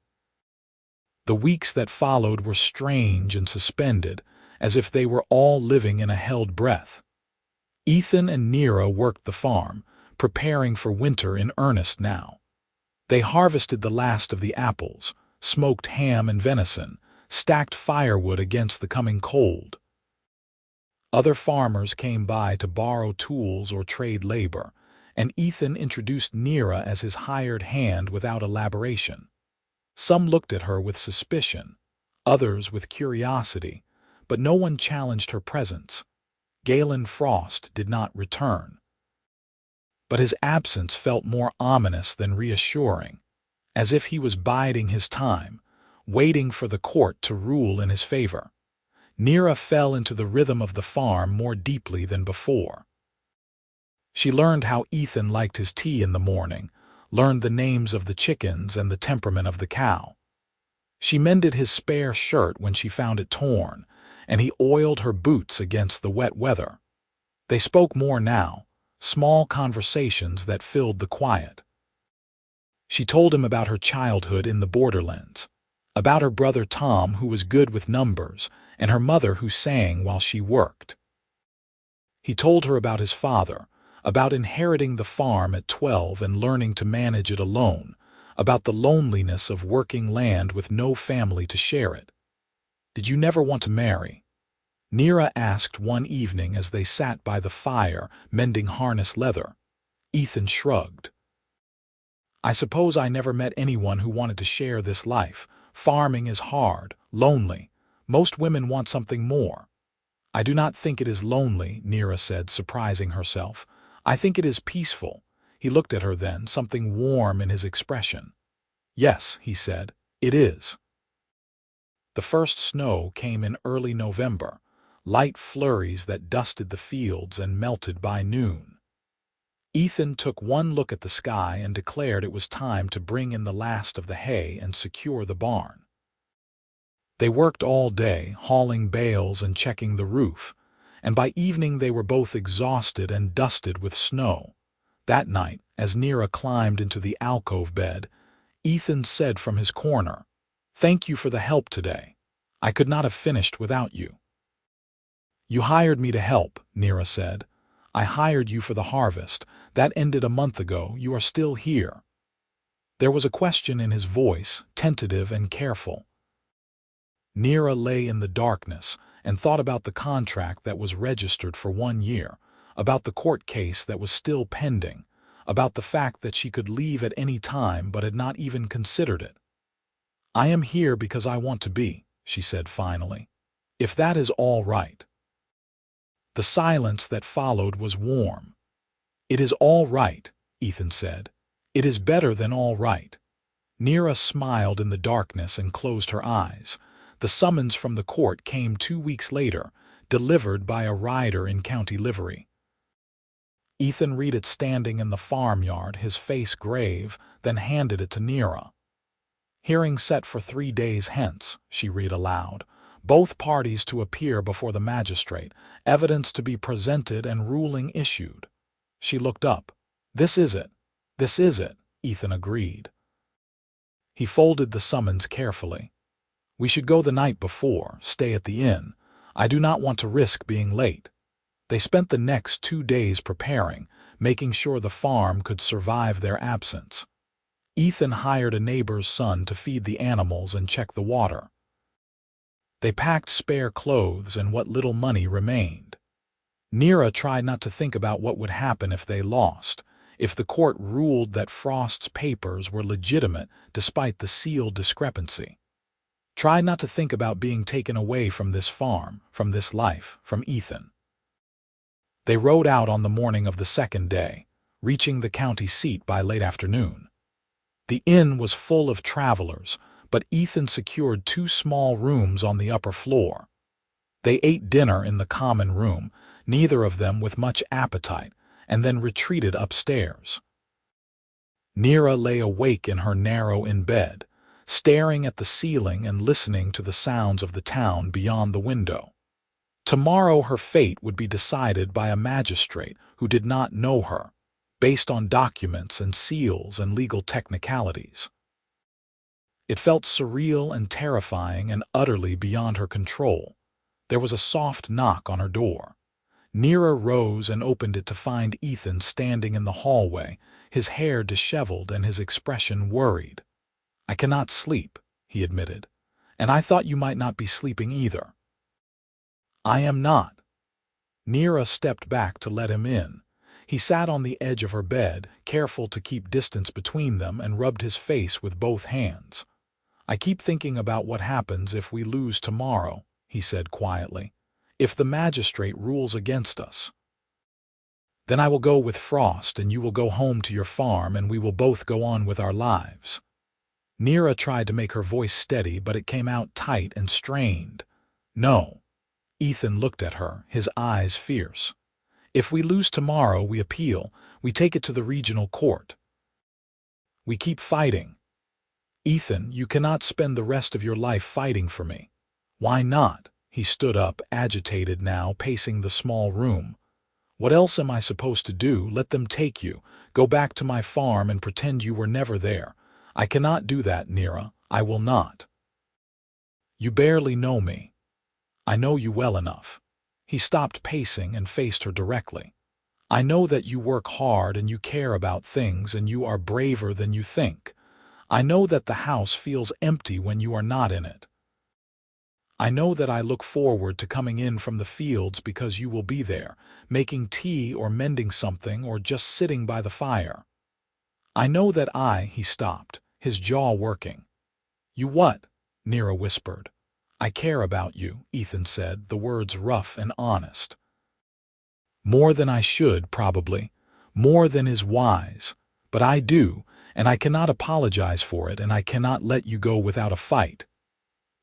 The weeks that followed were strange and suspended, as if they were all living in a held breath. Ethan and Nira worked the farm, preparing for winter in earnest now. They harvested the last of the apples, smoked ham and venison, stacked firewood against the coming cold. Other farmers came by to borrow tools or trade labor, and Ethan introduced Nira as his hired hand without elaboration. Some looked at her with suspicion, others with curiosity, but no one challenged her presence. Galen Frost did not return. But his absence felt more ominous than reassuring, as if he was biding his time, waiting for the court to rule in his favor. Nira fell into the rhythm of the farm more deeply than before. She learned how Ethan liked his tea in the morning, learned the names of the chickens and the temperament of the cow. She mended his spare shirt when she found it torn, and he oiled her boots against the wet weather. They spoke more now, small conversations that filled the quiet. She told him about her childhood in the borderlands, about her brother Tom who was good with numbers, and her mother who sang while she worked. He told her about his father, about inheriting the farm at 12 and learning to manage it alone, about the loneliness of working land with no family to share it. "Did you never want to marry?" Nira asked one evening as they sat by the fire mending harness leather. Ethan shrugged. "I suppose I never met anyone who wanted to share this life. Farming is hard, lonely. Most women want something more." "I do not think it is lonely," Nira said, surprising herself. "I think it is peaceful." He looked at her then, something warm in his expression. "Yes," he said, "it is." The first snow came in early November, light flurries that dusted the fields and melted by noon. Ethan took one look at the sky and declared it was time to bring in the last of the hay and secure the barn. They worked all day, hauling bales and checking the roof, and by evening they were both exhausted and dusted with snow. That night, as Nira climbed into the alcove bed, Ethan said from his corner, "Thank you for the help today. I could not have finished without you." "You hired me to help," Nira said. "I hired you for the harvest. That ended a month ago. You are still here." There was a question in his voice, tentative and careful. Nira lay in the darkness and thought about the contract that was registered for 1 year, about the court case that was still pending, about the fact that she could leave at any time but had not even considered it. "I am here because I want to be," she said finally. "If that is all right." The silence that followed was warm. "It is all right," Ethan said. "It is better than all right." Nira smiled in the darkness and closed her eyes. The summons from the court came 2 weeks later, delivered by a rider in county livery. Ethan read it standing in the farmyard, his face grave, then handed it to Nira. "Hearing set for 3 days hence," she read aloud. "Both parties to appear before the magistrate, evidence to be presented and ruling issued." She looked up. "This is it. This is it," Ethan agreed. He folded the summons carefully. "We should go the night before, stay at the inn. I do not want to risk being late." They spent the next 2 days preparing, making sure the farm could survive their absence. Ethan hired a neighbor's son to feed the animals and check the water. They packed spare clothes and what little money remained. Nira tried not to think about what would happen if they lost, if the court ruled that Frost's papers were legitimate despite the sealed discrepancy. Tried not to think about being taken away from this farm, from this life, from Ethan. They rode out on the morning of the second day, reaching the county seat by late afternoon. The inn was full of travelers, but Ethan secured 2 small rooms on the upper floor. They ate dinner in the common room, neither of them with much appetite, and then retreated upstairs. Nira lay awake in her narrow bed, staring at the ceiling and listening to the sounds of the town beyond the window. Tomorrow her fate would be decided by a magistrate who did not know her, based on documents and seals and legal technicalities. It felt surreal and terrifying and utterly beyond her control. There was a soft knock on her door. Nira rose and opened it to find Ethan standing in the hallway, his hair disheveled and his expression worried. "I cannot sleep," he admitted, "and I thought you might not be sleeping either." "I am not." Nira stepped back to let him in. He sat on the edge of her bed, careful to keep distance between them, and rubbed his face with both hands. "I keep thinking about what happens if we lose tomorrow," he said quietly. "If the magistrate rules against us. Then I will go with Frost and you will go home to your farm and we will both go on with our lives." Nira tried to make her voice steady, but it came out tight and strained. "No." Ethan looked at her, his eyes fierce. "If we lose tomorrow, we appeal. We take it to the regional court. We keep fighting." "Ethan, you cannot spend the rest of your life fighting for me." "Why not?" He stood up, agitated now, pacing the small room. "What else am I supposed to do? Let them take you. Go back to my farm and pretend you were never there. I cannot do that, Nira. I will not." "You barely know me." "I know you well enough." He stopped pacing and faced her directly. "I know that you work hard and you care about things and you are braver than you think. I know that the house feels empty when you are not in it. I know that I look forward to coming in from the fields because you will be there, making tea or mending something or just sitting by the fire. I know that He stopped, his jaw working. "You what?" Nira whispered. "I care about you," Ethan said, the words rough and honest. "More than I should, probably. More than is wise. But I do, and I cannot apologize for it, and I cannot let you go without a fight."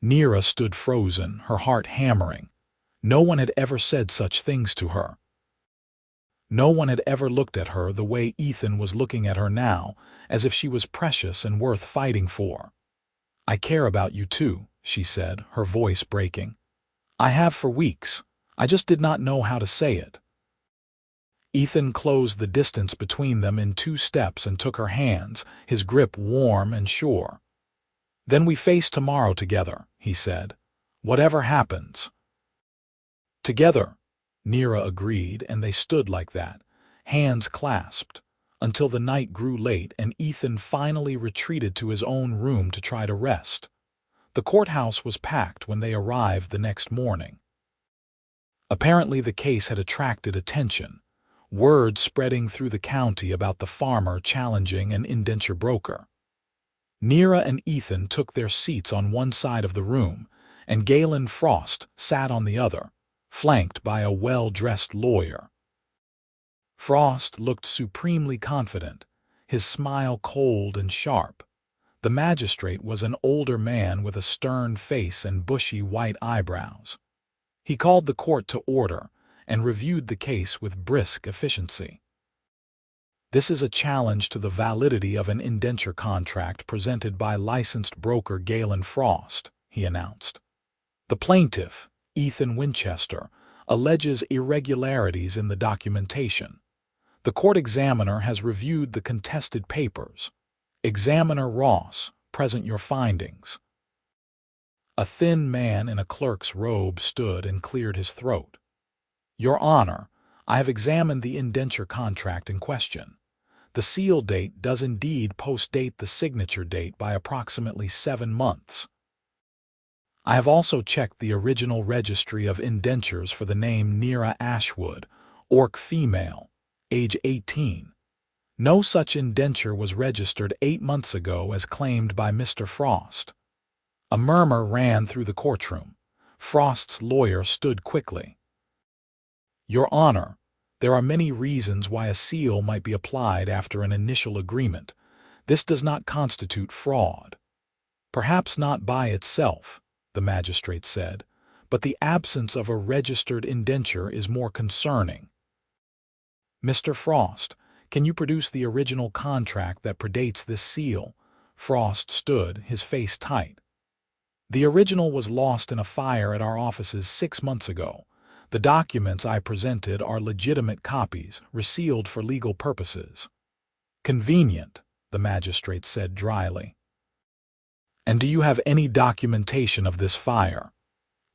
Nira stood frozen, her heart hammering. No one had ever said such things to her. No one had ever looked at her the way Ethan was looking at her now, as if she was precious and worth fighting for. "I care about you too," she said, her voice breaking. "I have for weeks. I just did not know how to say it." Ethan closed the distance between them in 2 steps and took her hands, his grip warm and sure. "Then we face tomorrow together," he said. "Whatever happens." "Together," Nira agreed, and they stood like that, hands clasped, until the night grew late and Ethan finally retreated to his own room to try to rest. The courthouse was packed when they arrived the next morning. Apparently the case had attracted attention, word spreading through the county about the farmer challenging an indenture broker. Nira and Ethan took their seats on one side of the room, and Galen Frost sat on the other, flanked by a well-dressed lawyer. Frost looked supremely confident, his smile cold and sharp. The magistrate was an older man with a stern face and bushy white eyebrows. He called the court to order and reviewed the case with brisk efficiency. "This is a challenge to the validity of an indenture contract presented by licensed broker Galen Frost," he announced. "The plaintiff, Ethan Winchester, alleges irregularities in the documentation. The court examiner has reviewed the contested papers. Examiner Ross, present your findings." A thin man in a clerk's robe stood and cleared his throat. "Your Honor, I have examined the indenture contract in question. The seal date does indeed post-date the signature date by approximately 7 months. I have also checked the original registry of indentures for the name Nira Ashwood, Orc female, age 18. No such indenture was registered 8 months ago as claimed by Mr. Frost." A murmur ran through the courtroom. Frost's lawyer stood quickly. "Your Honor, there are many reasons why a seal might be applied after an initial agreement. This does not constitute fraud." "Perhaps not by itself," the magistrate said, "but the absence of a registered indenture is more concerning." "Mr. Frost, can you produce the original contract that predates this seal?" Frost stood, his face tight. "The original was lost in a fire at our offices 6 months ago. The documents I presented are legitimate copies, resealed for legal purposes." "Convenient," the magistrate said dryly. And do you have any documentation of this fire?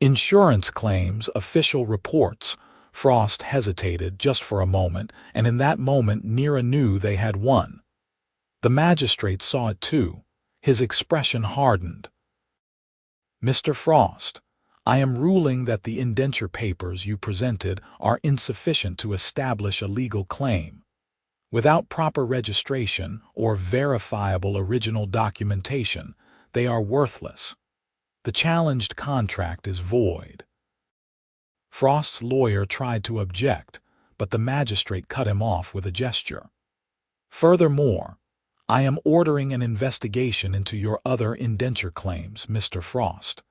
Insurance claims, official reports. Frost hesitated just for a moment, and in that moment Nira knew they had won. The magistrate saw it too. His expression hardened. Mr. Frost, I am ruling that the indenture papers you presented are insufficient to establish a legal claim. Without proper registration or verifiable original documentation, they are worthless. The challenged contract is void. Frost's lawyer tried to object, but the magistrate cut him off with a gesture. Furthermore, I am ordering an investigation into your other indenture claims, Mr. Frost.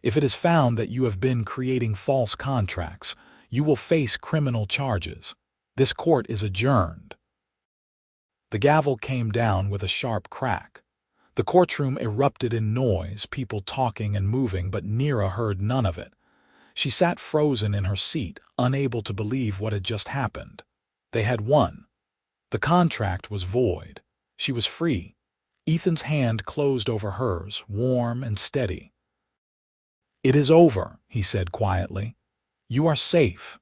If it is found that you have been creating false contracts, you will face criminal charges. This court is adjourned. The gavel came down with a sharp crack. The courtroom erupted in noise, people talking and moving, but Nira heard none of it. She sat frozen in her seat, unable to believe what had just happened. They had won. The contract was void. She was free. Ethan's hand closed over hers, warm and steady. It is over, he said quietly. You are safe.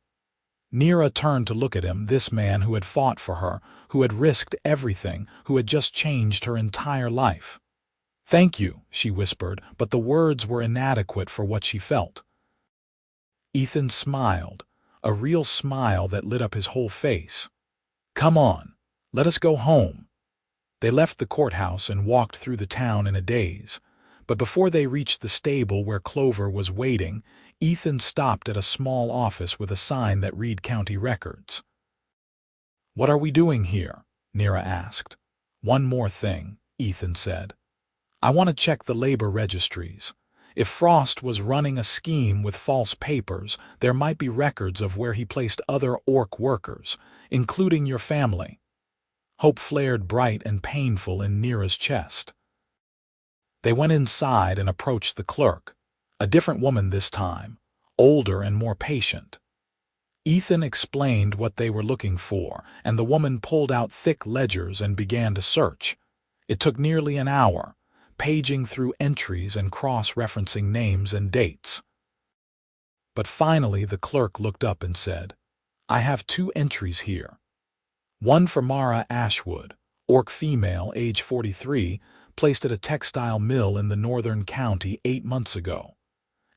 Nira turned to look at him, this man who had fought for her, who had risked everything, who had just changed her entire life. Thank you, she whispered, but the words were inadequate for what she felt. Ethan smiled, a real smile that lit up his whole face. Come on, let us go home. They left the courthouse and walked through the town in a daze. But before they reached the stable where Clover was waiting, Ethan stopped at a small office with a sign that read County Records. What are we doing here? Nira asked. One more thing, Ethan said. I want to check the labor registries. If Frost was running a scheme with false papers, there might be records of where he placed other orc workers, including your family. Hope flared bright and painful in Nira's chest. They went inside and approached the clerk, a different woman this time, older and more patient. Ethan explained what they were looking for, and the woman pulled out thick ledgers and began to search. It took nearly an hour, paging through entries and cross-referencing names and dates. But finally the clerk looked up and said, I have 2 entries here. One for Mara Ashwood, orc female, age 43, placed at a textile mill in the northern county 8 months ago,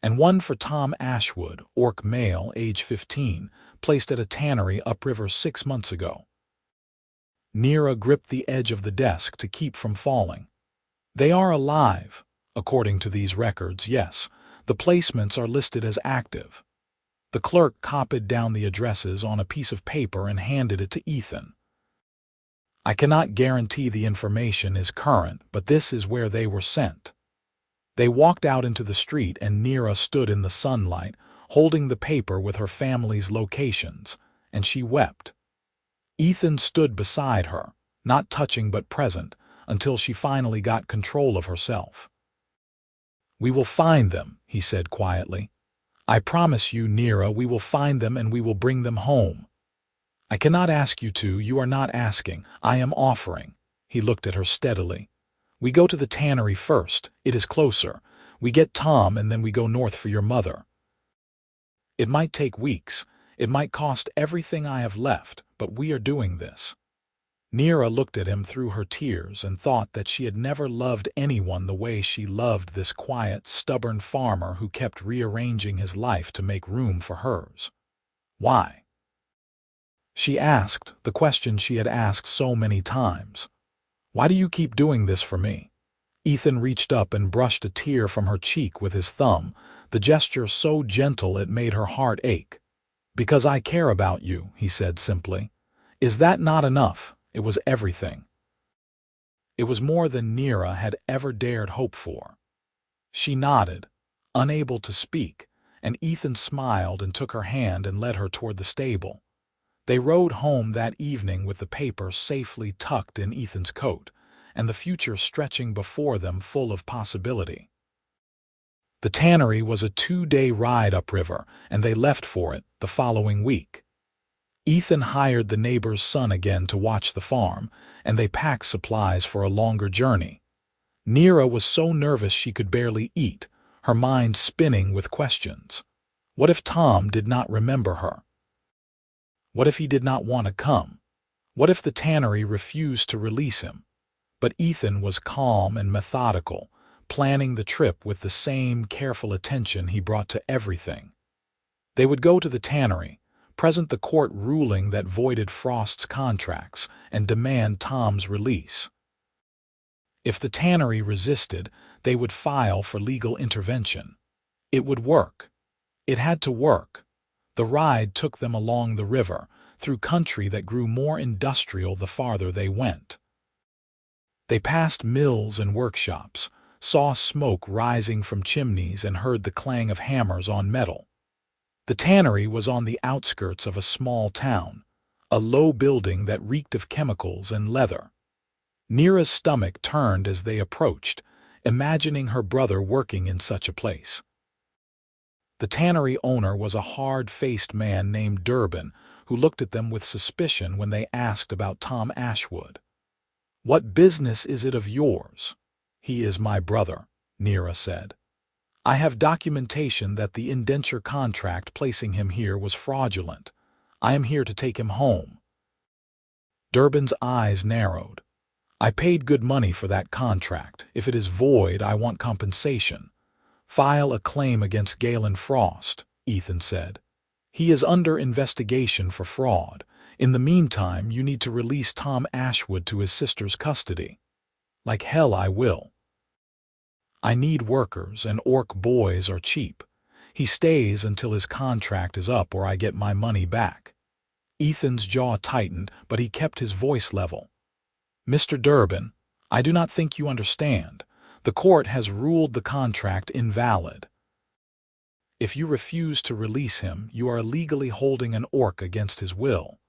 and one for Tom Ashwood, orc male, age 15, placed at a tannery upriver 6 months ago. Nira gripped the edge of the desk to keep from falling. They are alive, according to these records, yes. The placements are listed as active. The clerk copied down the addresses on a piece of paper and handed it to Ethan. I cannot guarantee the information is current, but this is where they were sent. They walked out into the street and Nira stood in the sunlight, holding the paper with her family's locations, and she wept. Ethan stood beside her, not touching but present, until she finally got control of herself. We will find them, he said quietly. I promise you, Nira, we will find them and we will bring them home. I cannot ask you to, you are not asking, I am offering. He looked at her steadily. We go to the tannery first, it is closer. We get Tom and then we go north for your mother. It might take weeks, it might cost everything I have left, but we are doing this. Nira looked at him through her tears and thought that she had never loved anyone the way she loved this quiet, stubborn farmer who kept rearranging his life to make room for hers. Why? She asked the question she had asked so many times. Why do you keep doing this for me? Ethan reached up and brushed a tear from her cheek with his thumb, the gesture so gentle it made her heart ache. Because I care about you, he said simply. Is that not enough? It was everything. It was more than Nira had ever dared hope for. She nodded, unable to speak, and Ethan smiled and took her hand and led her toward the stable. They rode home that evening with the paper safely tucked in Ethan's coat, and the future stretching before them full of possibility. The tannery was a 2-day ride upriver, and they left for it the following week. Ethan hired the neighbor's son again to watch the farm, and they packed supplies for a longer journey. Nira was so nervous she could barely eat, her mind spinning with questions. What if Tom did not remember her? What if he did not want to come? What if the tannery refused to release him? But Ethan was calm and methodical, planning the trip with the same careful attention he brought to everything. They would go to the tannery, present the court ruling that voided Frost's contracts, and demand Tom's release. If the tannery resisted, they would file for legal intervention. It would work. It had to work. The ride took them along the river, through country that grew more industrial the farther they went. They passed mills and workshops, saw smoke rising from chimneys, and heard the clang of hammers on metal. The tannery was on the outskirts of a small town, a low building that reeked of chemicals and leather. Nira's stomach turned as they approached, imagining her brother working in such a place. The tannery owner was a hard-faced man named Durbin, who looked at them with suspicion when they asked about Tom Ashwood. "What business is it of yours?" "He is my brother," Nira said. "I have documentation that the indenture contract placing him here was fraudulent. I am here to take him home." Durbin's eyes narrowed. "I paid good money for that contract. If it is void, I want compensation." "File a claim against Galen Frost," Ethan said. "He is under investigation for fraud. In the meantime, you need to release Tom Ashwood to his sister's custody." "Like hell I will. I need workers, and orc boys are cheap. He stays until his contract is up or I get my money back." Ethan's jaw tightened, but he kept his voice level. "Mr. Durbin, I do not think you understand. The court has ruled the contract invalid. If you refuse to release him, you are illegally holding an orc against his will.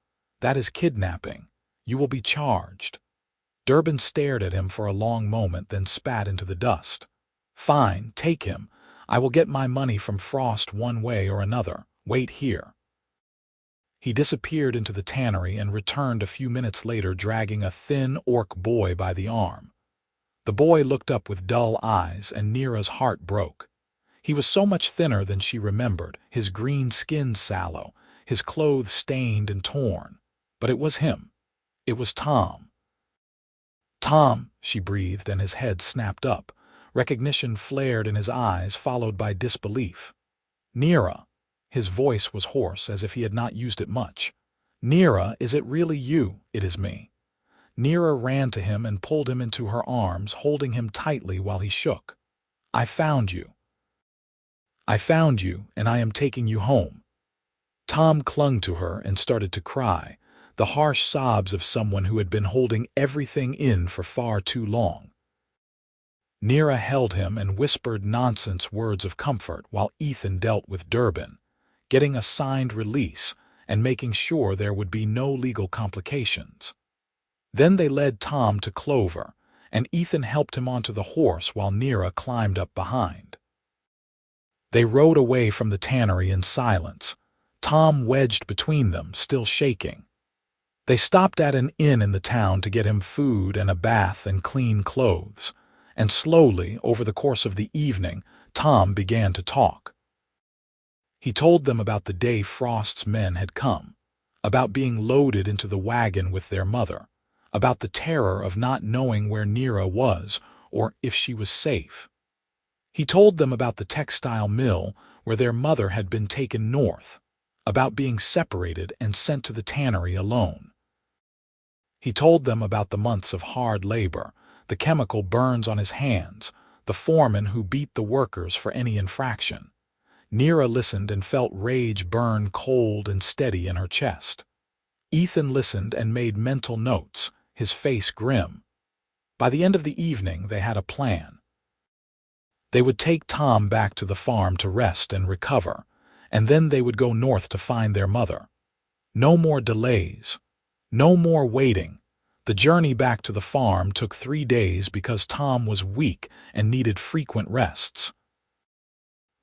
That is kidnapping. You will be charged." Durbin stared at him for a long moment, then spat into the dust. "Fine, take him. I will get my money from Frost one way or another. Wait here." He disappeared into the tannery and returned a few minutes later dragging a thin orc boy by the arm. The boy looked up with dull eyes, and Nira's heart broke. He was so much thinner than she remembered, his green skin sallow, his clothes stained and torn. But it was him. It was Tom. "Tom," she breathed, and his head snapped up. Recognition flared in his eyes, followed by disbelief. "Nira." His voice was hoarse, as if he had not used it much. "Nira, is it really you?" "It is me." Nira ran to him and pulled him into her arms, holding him tightly while he shook. "I found you. I found you, and I am taking you home." Tom clung to her and started to cry, the harsh sobs of someone who had been holding everything in for far too long. Nira held him and whispered nonsense words of comfort while Ethan dealt with Durbin, getting a signed release and making sure there would be no legal complications. Then they led Tom to Clover, and Ethan helped him onto the horse while Nira climbed up behind. They rode away from the tannery in silence, Tom wedged between them, still shaking. They stopped at an inn in the town to get him food and a bath and clean clothes, and slowly, over the course of the evening, Tom began to talk. He told them about the day Frost's men had come, about being loaded into the wagon with their mother, about the terror of not knowing where Nira was or if she was safe. He told them about the textile mill where their mother had been taken north, about being separated and sent to the tannery alone. He told them about the months of hard labor, the chemical burns on his hands, the foreman who beat the workers for any infraction. Nira listened and felt rage burn cold and steady in her chest. Ethan listened and made mental notes, his face grim. By the end of the evening, they had a plan. They would take Tom back to the farm to rest and recover, and then they would go north to find their mother. No more delays. No more waiting. The journey back to the farm took 3 days because Tom was weak and needed frequent rests.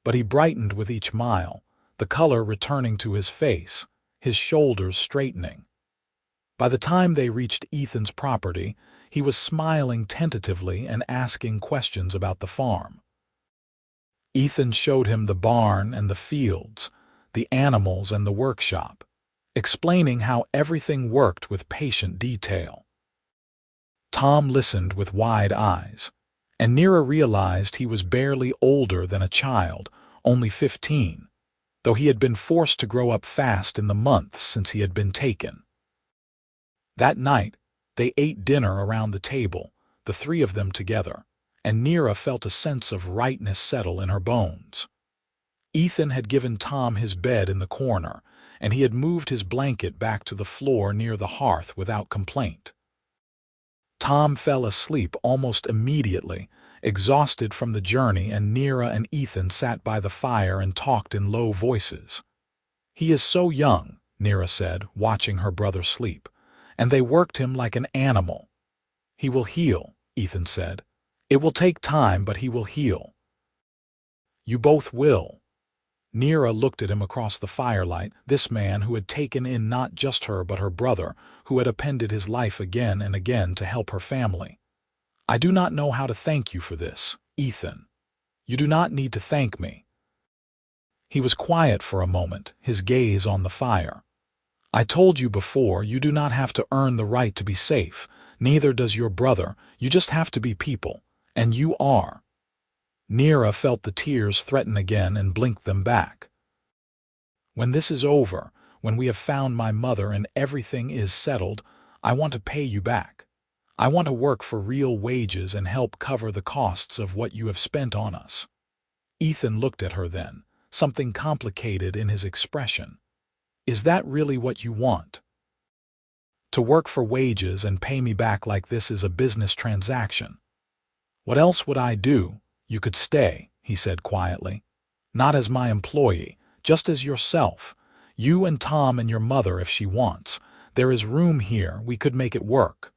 But he brightened with each mile, the color returning to his face, his shoulders straightening. By the time they reached Ethan's property, He was smiling tentatively and asking questions about the farm. Ethan showed him the barn and the fields, the animals and the workshop, explaining how everything worked with patient detail. Tom listened with wide eyes, and Nira realized he was barely older than a child, only 15, though he had been forced to grow up fast in the months since he had been taken. That night, they ate dinner around the table, the three of them together, and Nira felt a sense of rightness settle in her bones. Ethan had given Tom his bed in the corner, and he had moved his blanket back to the floor near the hearth without complaint. Tom fell asleep almost immediately, exhausted from the journey, and Nira and Ethan sat by the fire and talked in low voices. "He is so young," Nira said, watching her brother sleep, "and they worked him like an animal." "He will heal," Ethan said. "It will take time, but he will heal." "You both will." Nira looked at him across the firelight, this man who had taken in not just her but her brother, who had appended his life again and again to help her family. "I do not know how to thank you for this, Ethan. You do not need to thank me." He was quiet for a moment, his gaze on the fire. "I told you before, you do not have to earn the right to be safe, neither does your brother, you just have to be people, and you are." Nira felt the tears threaten again and blinked them back. "When this is over, when we have found my mother and everything is settled, I want to pay you back. I want to work for real wages and help cover the costs of what you have spent on us." Ethan looked at her then, something complicated in his expression. "Is that really what you want? To work for wages and pay me back like this is a business transaction?" "What else would I do? You could stay," he said quietly. "Not as my employee, just as yourself. You and Tom and your mother if she wants. There is room here, we could make it work."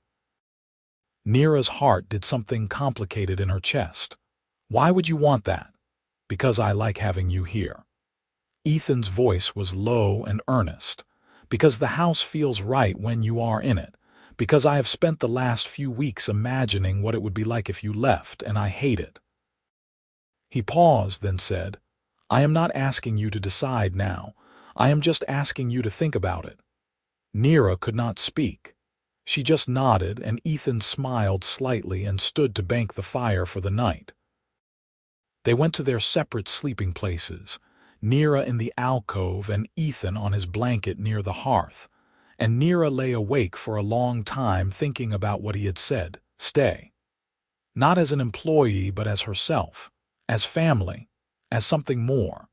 Nira's heart did something complicated in her chest. "Why would you want that?" "Because I like having you here." Ethan's voice was low and earnest. "Because the house feels right when you are in it. Because I have spent the last few weeks imagining what it would be like if you left, and I hate it." He paused, then said, "I am not asking you to decide now. I am just asking you to think about it." Nira could not speak. She just nodded, and Ethan smiled slightly and stood to bank the fire for the night. They went to their separate sleeping places, Nira in the alcove and Ethan on his blanket near the hearth, and Nira lay awake for a long time thinking about what he had said, stay. Not as an employee, but as herself, as family, as something more.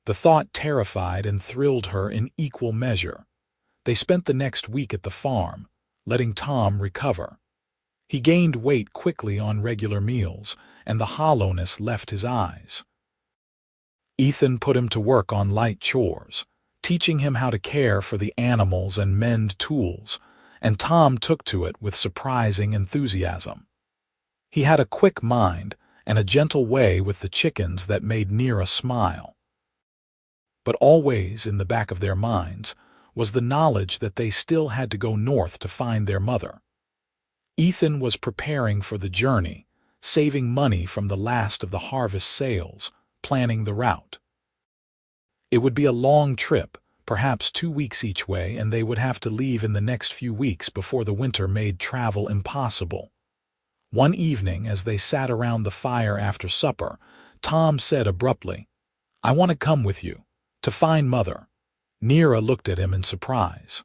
The thought terrified and thrilled her in equal measure. They spent the next week at the farm, letting Tom recover. He gained weight quickly on regular meals, and the hollowness left his eyes. Ethan put him to work on light chores, teaching him how to care for the animals and mend tools, and Tom took to it with surprising enthusiasm. He had a quick mind and a gentle way with the chickens that made Nira smile. But always in the back of their minds was the knowledge that they still had to go north to find their mother. Ethan was preparing for the journey, saving money from the last of the harvest sales, planning the route. It would be a long trip, perhaps 2 weeks each way, and they would have to leave in the next few weeks before the winter made travel impossible. One evening, as they sat around the fire after supper, Tom said abruptly, "I want to come with you, to find Mother." Nira looked at him in surprise.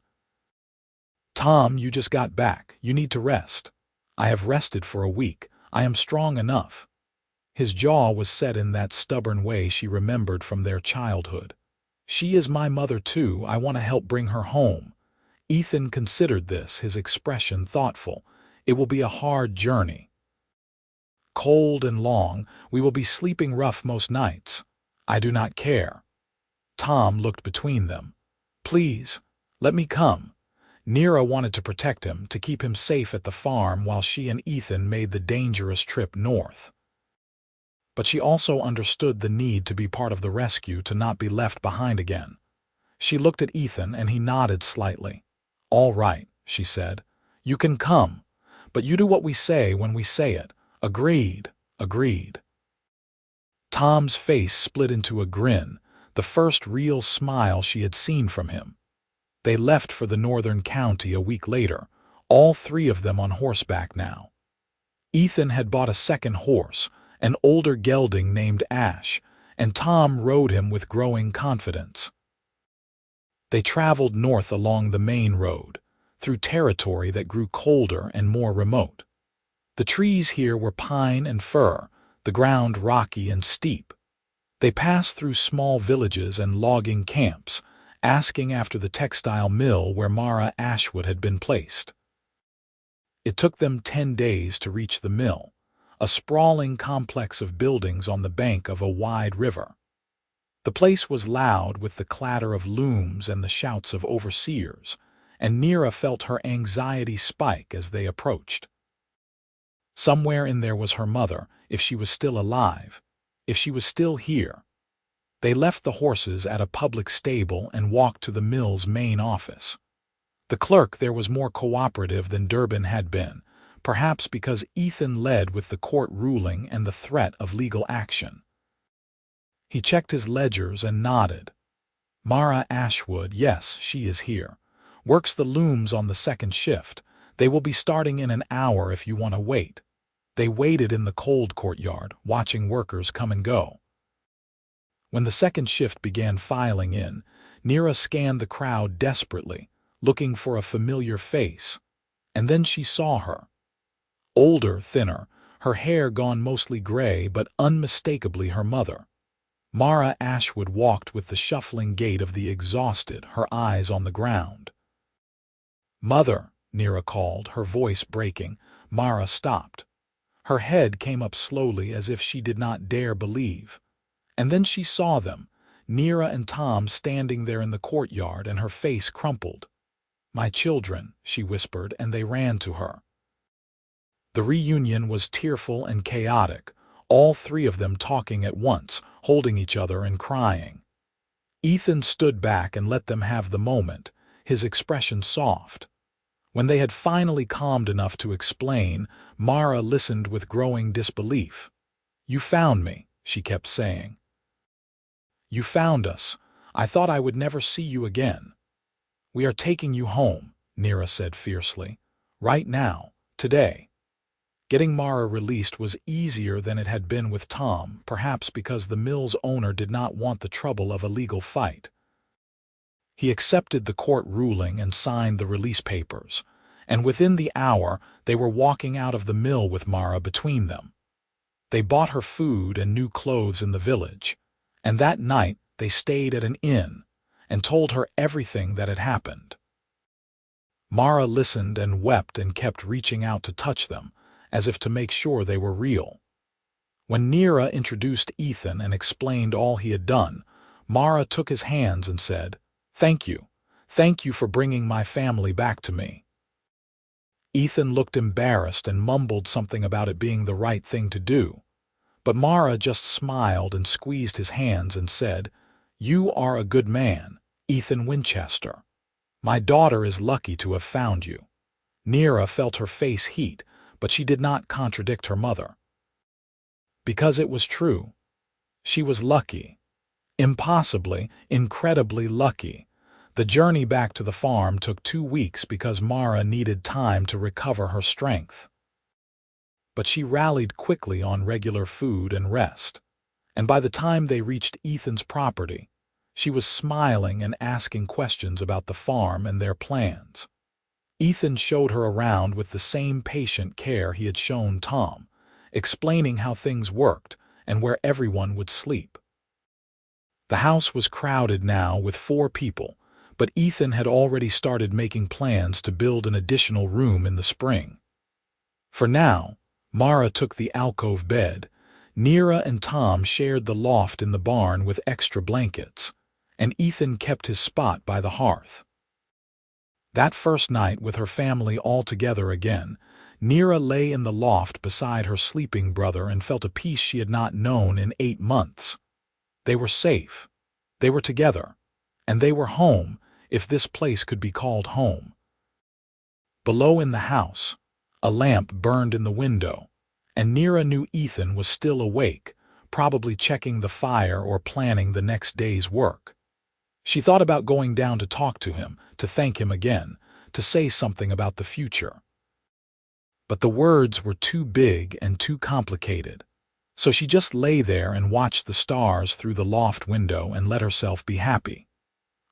"Tom, you just got back. You need to rest." "I have rested for a week. I am strong enough." His jaw was set in that stubborn way she remembered from their childhood. "She is my mother too. I want to help bring her home." Ethan considered this, his expression thoughtful. "It will be a hard journey. Cold and long. We will be sleeping rough most nights. I do not care." Tom looked between them. "Please, let me come." Nira wanted to protect him, to keep him safe at the farm while she and Ethan made the dangerous trip north. But she also understood the need to be part of the rescue, to not be left behind again. She looked at Ethan and he nodded slightly. "All right," she said. "You can come. But you do what we say when we say it. Agreed, agreed. Tom's face split into a grin, the first real smile she had seen from him. They left for the northern county a week later, all three of them on horseback now. Ethan had bought a second horse, an older gelding named Ash, and Tom rode him with growing confidence. They traveled north along the main road, through territory that grew colder and more remote. The trees here were pine and fir, the ground rocky and steep. They passed through small villages and logging camps, asking after the textile mill where Mara Ashwood had been placed. It took them 10 days to reach the mill, a sprawling complex of buildings on the bank of a wide river. The place was loud with the clatter of looms and the shouts of overseers, and Nira felt her anxiety spike as they approached. Somewhere in there was her mother, if she was still alive, if she was still here. They left the horses at a public stable and walked to the mill's main office. The clerk there was more cooperative than Durbin had been, perhaps because Ethan led with the court ruling and the threat of legal action. He checked his ledgers and nodded. Mara Ashwood, yes, she is here. Works the looms on the second shift. They will be starting in an hour if you want to wait. They waited in the cold courtyard, watching workers come and go. When the second shift began filing in, Nira scanned the crowd desperately, looking for a familiar face. And then she saw her. Older, thinner, her hair gone mostly gray but unmistakably her mother. Mara Ashwood walked with the shuffling gait of the exhausted, her eyes on the ground. "Mother," Nira called, her voice breaking. Mara stopped. Her head came up slowly as if she did not dare believe. And then she saw them, Nira and Tom standing there in the courtyard, and her face crumpled. "My children," she whispered, and they ran to her. The reunion was tearful and chaotic, all three of them talking at once, holding each other and crying. Ethan stood back and let them have the moment, his expression soft. When they had finally calmed enough to explain, Mara listened with growing disbelief. "You found me," she kept saying. "You found us. I thought I would never see you again." "We are taking you home," Nira said fiercely. "Right now, today." Getting Mara released was easier than it had been with Tom, perhaps because the mill's owner did not want the trouble of a legal fight. He accepted the court ruling and signed the release papers, and within the hour they were walking out of the mill with Mara between them. They bought her food and new clothes in the village, and that night they stayed at an inn and told her everything that had happened. Mara listened and wept and kept reaching out to touch them, as if to make sure they were real. When Nira introduced Ethan and explained all he had done, Mara took his hands and said, "Thank you. Thank you for bringing my family back to me." Ethan looked embarrassed and mumbled something about it being the right thing to do. But Mara just smiled and squeezed his hands and said, "You are a good man, Ethan Winchester. My daughter is lucky to have found you." Nira felt her face heat, but she did not contradict her mother. Because it was true. She was lucky. Impossibly, incredibly lucky. The journey back to the farm took 2 weeks because Mara needed time to recover her strength. But she rallied quickly on regular food and rest. And by the time they reached Ethan's property, she was smiling and asking questions about the farm and their plans. Ethan showed her around with the same patient care he had shown Tom, explaining how things worked and where everyone would sleep. The house was crowded now with 4 people, but Ethan had already started making plans to build an additional room in the spring. For now, Mara took the alcove bed, Nira and Tom shared the loft in the barn with extra blankets, and Ethan kept his spot by the hearth. That first night, with her family all together again, Nira lay in the loft beside her sleeping brother and felt a peace she had not known in 8 months. They were safe. They were together. And they were home, if this place could be called home. Below in the house, A lamp burned in the window, and Nira knew Ethan was still awake, probably checking the fire or planning the next day's work. She thought about going down to talk to him, to thank him again, to say something about the future. But the words were too big and too complicated, so she just lay there and watched the stars through the loft window and let herself be happy.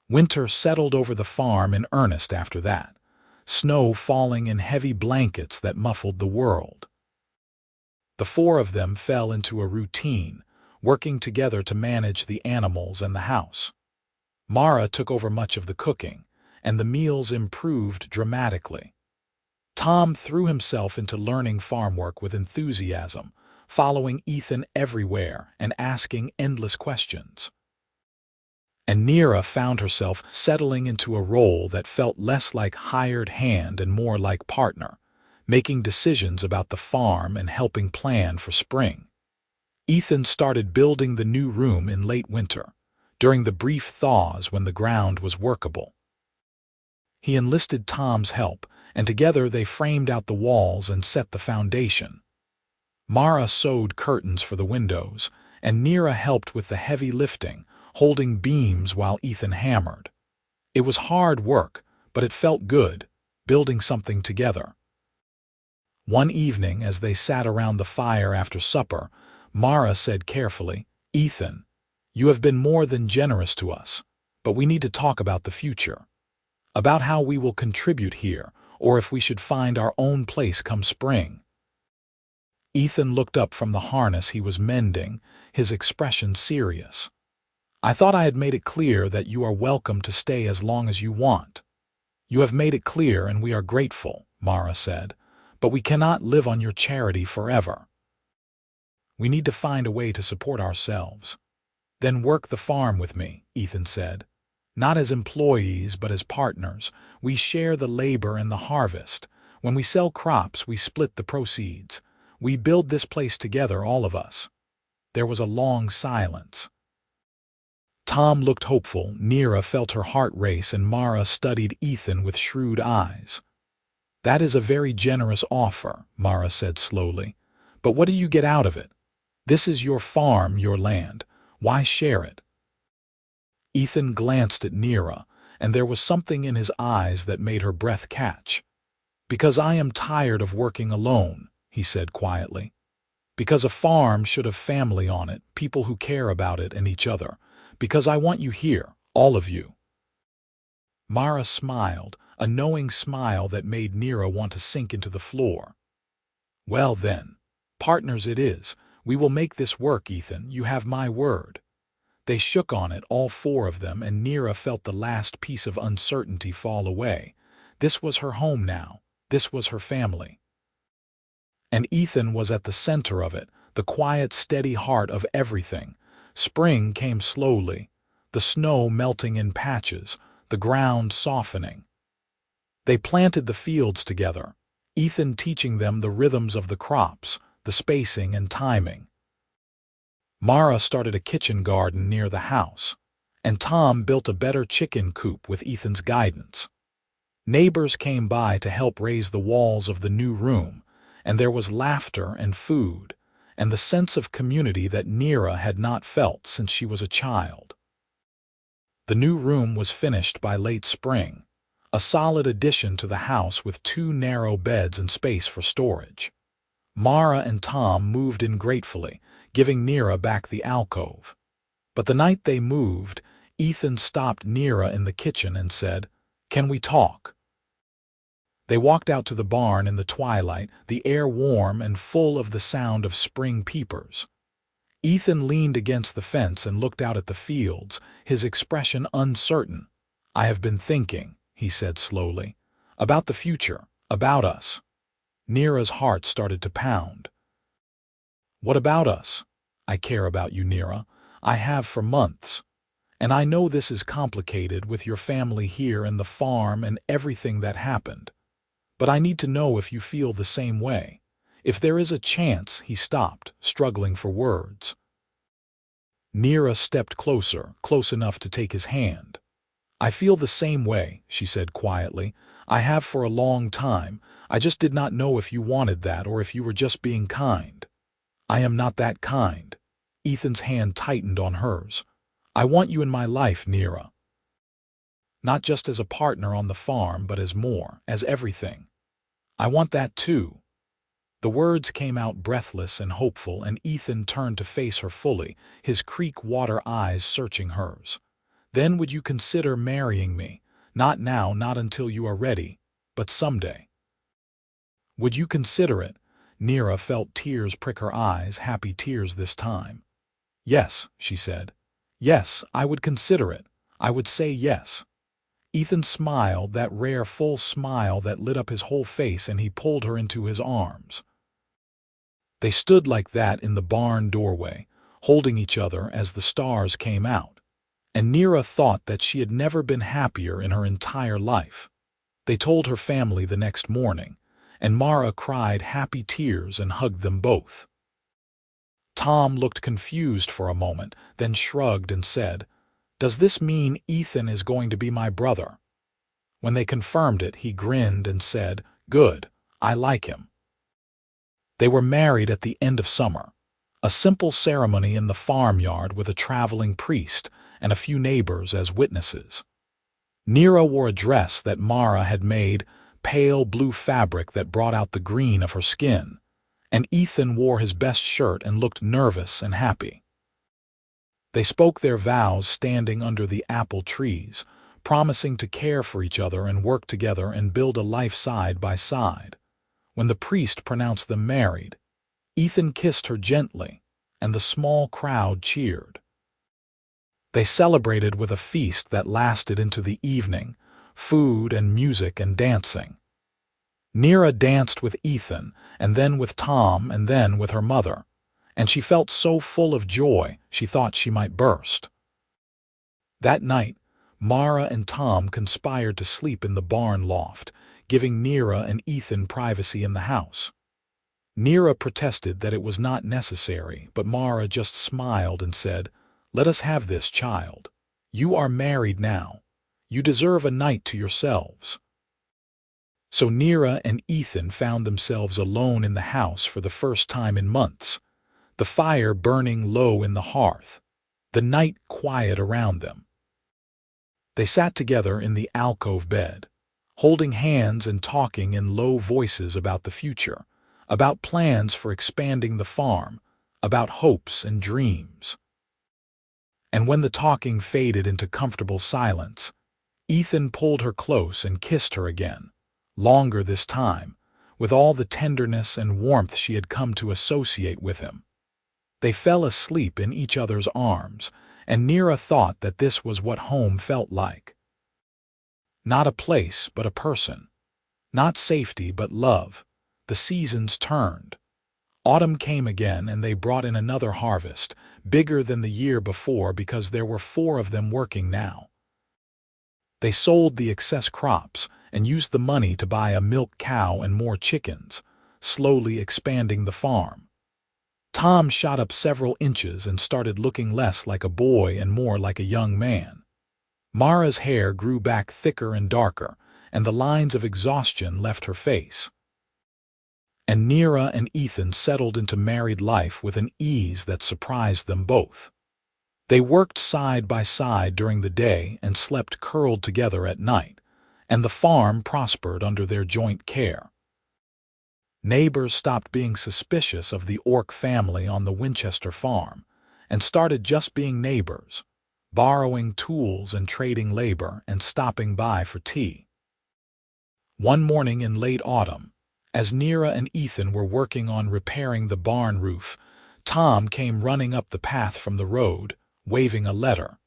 Winter settled over the farm in earnest after that, snow falling in heavy blankets that muffled the world. The four of them fell into a routine, working together to manage the animals and the house. Mara took over much of the cooking, and the meals improved dramatically. Tom threw himself into learning farm work with enthusiasm, following Ethan everywhere and asking endless questions. And Nira found herself settling into a role that felt less like hired hand and more like partner, making decisions about the farm and helping plan for spring. Ethan started building the new room in late winter, during the brief thaws when the ground was workable. He enlisted Tom's help, and together they framed out the walls and set the foundation. Mara sewed curtains for the windows, and Nira helped with the heavy lifting, holding beams while Ethan hammered. It was hard work, but it felt good, building something together. One evening, as they sat around the fire after supper, Mara said carefully, "Ethan, you have been more than generous to us, but we need to talk about the future. About how we will contribute here, or if we should find our own place come spring." Ethan looked up from the harness he was mending, his expression serious. "I thought I had made it clear that you are welcome to stay as long as you want." "You have made it clear and we are grateful," Mara said, "but we cannot live on your charity forever. We need to find a way to support ourselves." "Then work the farm with me," Ethan said. "Not as employees, but as partners. We share the labor and the harvest. When we sell crops, we split the proceeds. We build this place together, all of us." There was a long silence. Tom looked hopeful, Nira felt her heart race, and Mara studied Ethan with shrewd eyes. "That is a very generous offer," Mara said slowly. "But what do you get out of it? This is your farm, your land. Why share it?" Ethan glanced at Nira, and there was something in his eyes that made her breath catch. "Because I am tired of working alone," he said quietly. "Because a farm should have family on it, people who care about it and each other. Because I want you here, all of you." Mara smiled, a knowing smile that made Nira want to sink into the floor. "Well then, partners it is. We will make this work, Ethan. You have my word." They shook on it, all four of them, and Nira felt the last piece of uncertainty fall away. This was her home now. This was her family. And Ethan was at the center of it, the quiet, steady heart of everything. Spring came slowly, the snow melting in patches, the ground softening. They planted the fields together, Ethan teaching them the rhythms of the crops, the spacing and timing. Mara started a kitchen garden near the house, and Tom built a better chicken coop with Ethan's guidance. Neighbors came by to help raise the walls of the new room, and there was laughter and food, and the sense of community that Nira had not felt since she was a child. The new room was finished by late spring, a solid addition to the house with 2 narrow beds and space for storage. Mara and Tom moved in gratefully, giving Nira back the alcove. But the night they moved, Ethan stopped Nira in the kitchen and said, "Can we talk?" They walked out to the barn in the twilight, the air warm and full of the sound of spring peepers. Ethan leaned against the fence and looked out at the fields, his expression uncertain. "I have been thinking," he said slowly, "about the future, about us." Nira's heart started to pound. "What about us?" "I care about you, Nira. I have for months. And I know this is complicated with your family here and the farm and everything that happened. But I need to know if you feel the same way. If there is a chance." He stopped, struggling for words. Nira stepped closer, close enough to take his hand. "I feel the same way," she said quietly. I have for a long time. I just did not know if you wanted that or if you were just being kind." "I am not that kind." Ethan's hand tightened on hers. "I want you in my life, Nira. Not just as a partner on the farm, but as more, as everything." "I want that too." The words came out breathless and hopeful, and Ethan turned to face her fully, his creek water eyes searching hers. "Then would you consider marrying me? Not now, not until you are ready, but someday. Would you consider it?" Nira felt tears prick her eyes, happy tears this time. "Yes," she said. "Yes, I would consider it. I would say yes." Ethan smiled, that rare full smile that lit up his whole face, and he pulled her into his arms. They stood like that in the barn doorway, holding each other as the stars came out. And Nira thought that she had never been happier in her entire life. They told her family the next morning, and Mara cried happy tears and hugged them both. Tom looked confused for a moment, then shrugged and said, "Does this mean Ethan is going to be my brother?" When they confirmed it, he grinned and said, "Good, I like him." They were married at the end of summer, a simple ceremony in the farmyard with a traveling priest and a few neighbors as witnesses. Nira wore a dress that Mara had made, pale blue fabric that brought out the green of her skin, and Ethan wore his best shirt and looked nervous and happy. They spoke their vows standing under the apple trees, promising to care for each other and work together and build a life side by side. When the priest pronounced them married, Ethan kissed her gently, and the small crowd cheered. They celebrated with a feast that lasted into the evening, food and music and dancing. Nira danced with Ethan, and then with Tom, and then with her mother, and she felt so full of joy she thought she might burst. That night, Mara and Tom conspired to sleep in the barn loft, giving Nira and Ethan privacy in the house. Nira protested that it was not necessary, but Mara just smiled and said, "Let us have this, child. You are married now. You deserve a night to yourselves." So Nira and Ethan found themselves alone in the house for the first time in months, the fire burning low in the hearth, the night quiet around them. They sat together in the alcove bed, holding hands and talking in low voices about the future, about plans for expanding the farm, about hopes and dreams. And when the talking faded into comfortable silence, Ethan pulled her close and kissed her again, longer this time, with all the tenderness and warmth she had come to associate with him. They fell asleep in each other's arms, and Nira thought that this was what home felt like. Not a place, but a person. Not safety, but love. The seasons turned. Autumn came again, and they brought in another harvest, bigger than the year before because there were 4 of them working now. They sold the excess crops and used the money to buy a milk cow and more chickens, slowly expanding the farm. Tom shot up several inches and started looking less like a boy and more like a young man. Mara's hair grew back thicker and darker, and the lines of exhaustion left her face. And Nira and Ethan settled into married life with an ease that surprised them both. They worked side by side during the day and slept curled together at night, and the farm prospered under their joint care. Neighbors stopped being suspicious of the Orc family on the Winchester farm and started just being neighbors, borrowing tools and trading labor and stopping by for tea. One morning in late autumn, as Nira and Ethan were working on repairing the barn roof, Tom came running up the path from the road, waving a letter.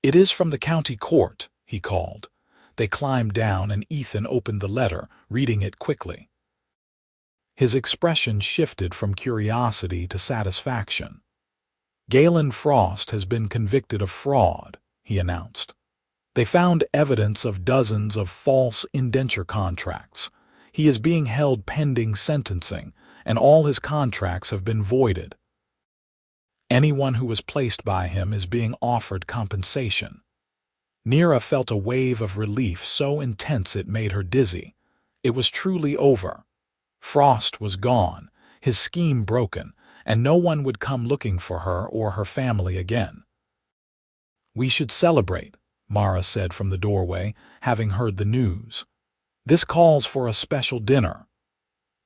"It is from the county court," he called. They climbed down, and Ethan opened the letter, reading it quickly. His expression shifted from curiosity to satisfaction. "Galen Frost has been convicted of fraud," he announced. "They found evidence of dozens of false indenture contracts. He is being held pending sentencing, and all his contracts have been voided. Anyone who was placed by him is being offered compensation." Nira felt a wave of relief so intense it made her dizzy. It was truly over. Frost was gone, his scheme broken, and no one would come looking for her or her family again. "We should celebrate," Mara said from the doorway, having heard the news. "This calls for a special dinner."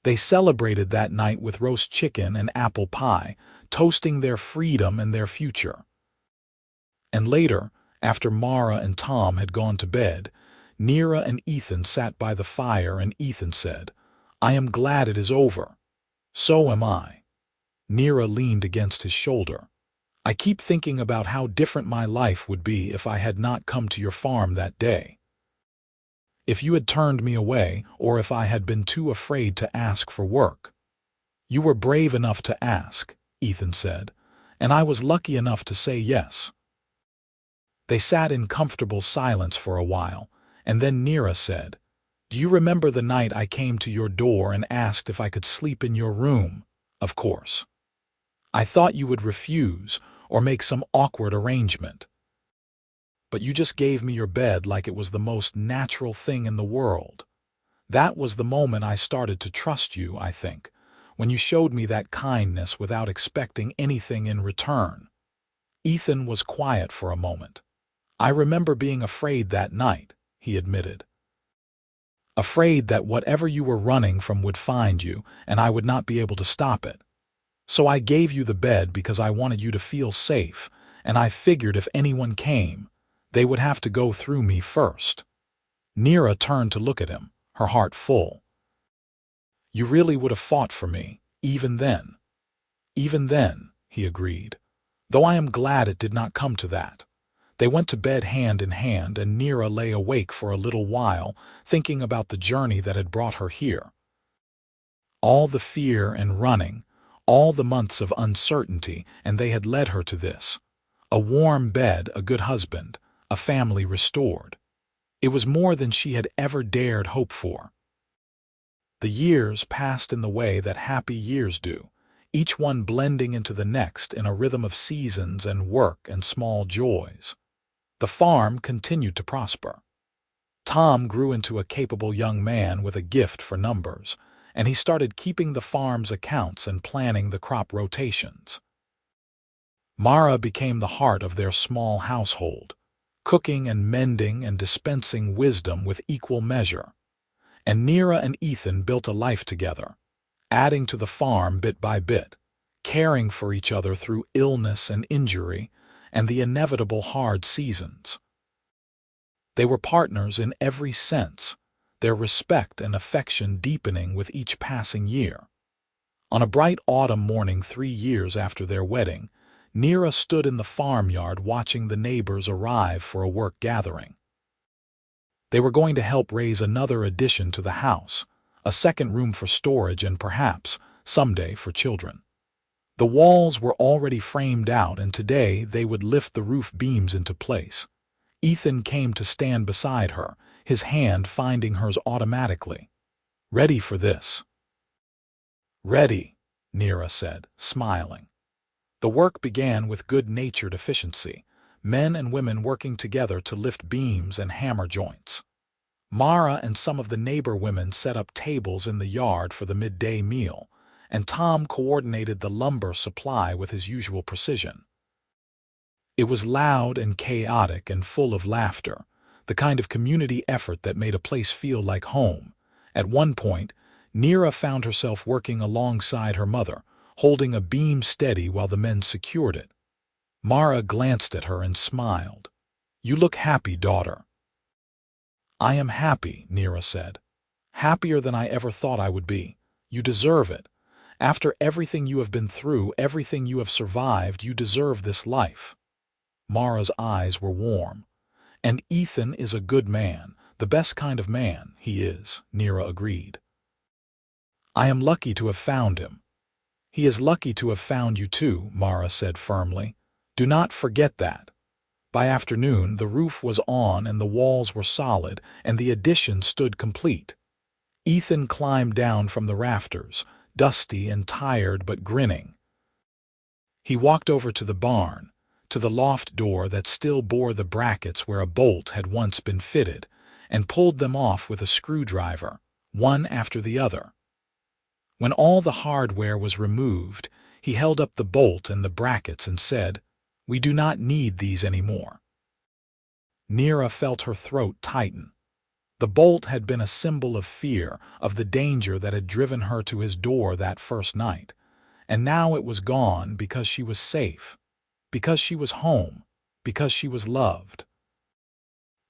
They celebrated that night with roast chicken and apple pie, toasting their freedom and their future. And later, after Mara and Tom had gone to bed, Nira and Ethan sat by the fire and Ethan said, "I am glad it is over." "So am I." Nira leaned against his shoulder. "I keep thinking about how different my life would be if I had not come to your farm that day. If you had turned me away, or if I had been too afraid to ask for work." "You were brave enough to ask," Ethan said, "and I was lucky enough to say yes." They sat in comfortable silence for a while, and then Nira said, "Do you remember the night I came to your door and asked if I could sleep in your room?" "Of course." "I thought you would refuse, or make some awkward arrangement. But you just gave me your bed like it was the most natural thing in the world. That was the moment I started to trust you, I think, when you showed me that kindness without expecting anything in return." Ethan was quiet for a moment. "I remember being afraid that night," he admitted. "Afraid that whatever you were running from would find you, and I would not be able to stop it. So I gave you the bed because I wanted you to feel safe, and I figured if anyone came, they would have to go through me first." Nira turned to look at him, her heart full. "You really would have fought for me, even then." "Even then," he agreed, "though I am glad it did not come to that." They went to bed hand in hand, and Nira lay awake for a little while, thinking about the journey that had brought her here. All the fear and running, all the months of uncertainty, and they had led her to this. A warm bed, a good husband, a family restored. It was more than she had ever dared hope for. The years passed in the way that happy years do, each one blending into the next in a rhythm of seasons and work and small joys. The farm continued to prosper. Tom grew into a capable young man with a gift for numbers, and he started keeping the farm's accounts and planning the crop rotations. Mara became the heart of their small household, cooking and mending and dispensing wisdom with equal measure. And Nira and Ethan built a life together, adding to the farm bit by bit, caring for each other through illness and injury and the inevitable hard seasons. They were partners in every sense, their respect and affection deepening with each passing year. On a bright autumn morning 3 years after their wedding, Nira stood in the farmyard watching the neighbors arrive for a work gathering. They were going to help raise another addition to the house, a second room for storage and perhaps, someday, for children. The walls were already framed out, and today they would lift the roof beams into place. Ethan came to stand beside her, his hand finding hers automatically. "Ready for this?" "Ready," Nira said, smiling. The work began with good-natured efficiency, men and women working together to lift beams and hammer joints. Mara and some of the neighbor women set up tables in the yard for the midday meal, and Tom coordinated the lumber supply with his usual precision. It was loud and chaotic and full of laughter, the kind of community effort that made a place feel like home. At one point, Nira found herself working alongside her mother, holding a beam steady while the men secured it. Mara glanced at her and smiled. "You look happy, daughter." "I am happy," Nira said. "Happier than I ever thought I would be. You deserve it. After everything you have been through, everything you have survived, you deserve this life." Mara's eyes were warm. "And Ethan is a good man, the best kind of man, he is," Nira agreed. "I am lucky to have found him." "He is lucky to have found you too," Mara said firmly. "Do not forget that." By afternoon, the roof was on and the walls were solid, and the addition stood complete. Ethan climbed down from the rafters, dusty and tired but grinning. He walked over to the barn, to the loft door that still bore the brackets where a bolt had once been fitted, and pulled them off with a screwdriver, one after the other. When all the hardware was removed, he held up the bolt and the brackets and said, "We do not need these anymore." Nira felt her throat tighten. The bolt had been a symbol of fear, of the danger that had driven her to his door that first night, and now it was gone because she was safe, because she was home, because she was loved.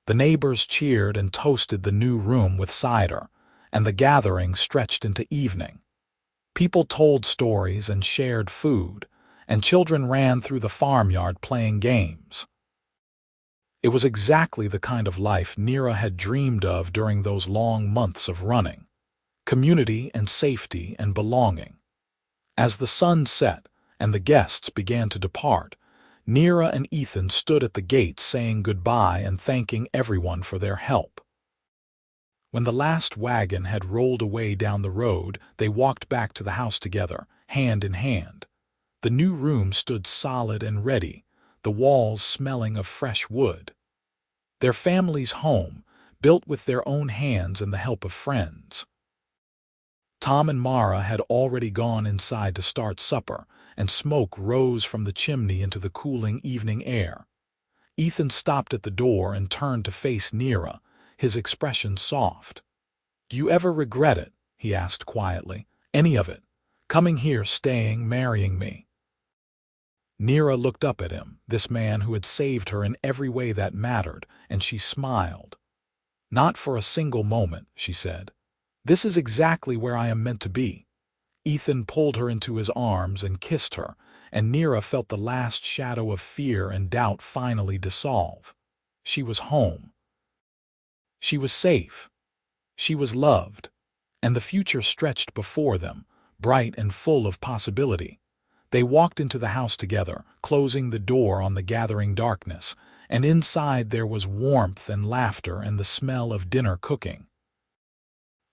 The neighbors cheered and toasted the new room with cider, and the gathering stretched into evening. People told stories and shared food, and children ran through the farmyard playing games. It was exactly the kind of life Nira had dreamed of during those long months of running: community and safety and belonging. As the sun set and the guests began to depart, Nira and Ethan stood at the gate saying goodbye and thanking everyone for their help. When the last wagon had rolled away down the road, they walked back to the house together, hand in hand. The new room stood solid and ready, the walls smelling of fresh wood. Their family's home, built with their own hands and the help of friends. Tom and Mara had already gone inside to start supper, and smoke rose from the chimney into the cooling evening air. Ethan stopped at the door and turned to face Nira, his expression soft. "Do you ever regret it?" he asked quietly. "Any of it? Coming here, staying, marrying me?" Nira looked up at him, this man who had saved her in every way that mattered, and she smiled. "Not for a single moment," she said. "This is exactly where I am meant to be." Ethan pulled her into his arms and kissed her, and Nira felt the last shadow of fear and doubt finally dissolve. She was home. She was safe. She was loved. And the future stretched before them, bright and full of possibility. They walked into the house together, closing the door on the gathering darkness, and inside there was warmth and laughter and the smell of dinner cooking.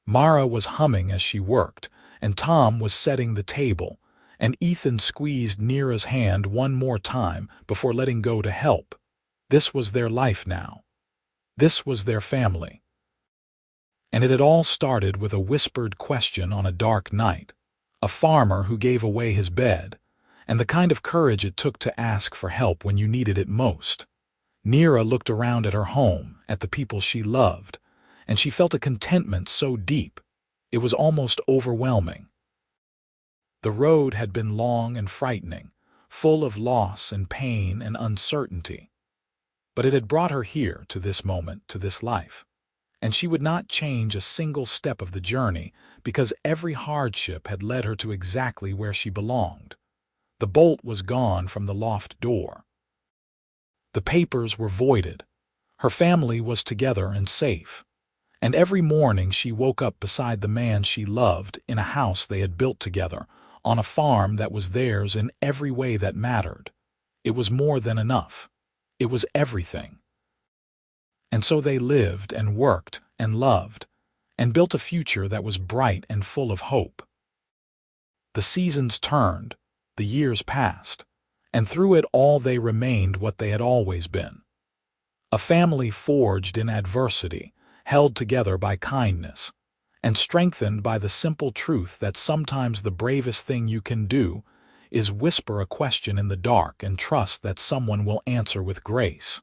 Mara was humming as she worked, and Tom was setting the table, and Ethan squeezed Nira's hand one more time before letting go to help. This was their life now. This was their family. And it had all started with a whispered question on a dark night. A farmer who gave away his bed, and the kind of courage it took to ask for help when you needed it most. Nira looked around at her home, at the people she loved, and she felt a contentment so deep, it was almost overwhelming. The road had been long and frightening, full of loss and pain and uncertainty. But it had brought her here, to this moment, to this life. And she would not change a single step of the journey, because every hardship had led her to exactly where she belonged. The bolt was gone from the loft door. The papers were voided. Her family was together and safe. And every morning she woke up beside the man she loved in a house they had built together, on a farm that was theirs in every way that mattered. It was more than enough. It was everything. And so they lived and worked and loved, and built a future that was bright and full of hope. The seasons turned, the years passed, and through it all they remained what they had always been. A family forged in adversity, held together by kindness, and strengthened by the simple truth that sometimes the bravest thing you can do is whisper a question in the dark and trust that someone will answer with grace.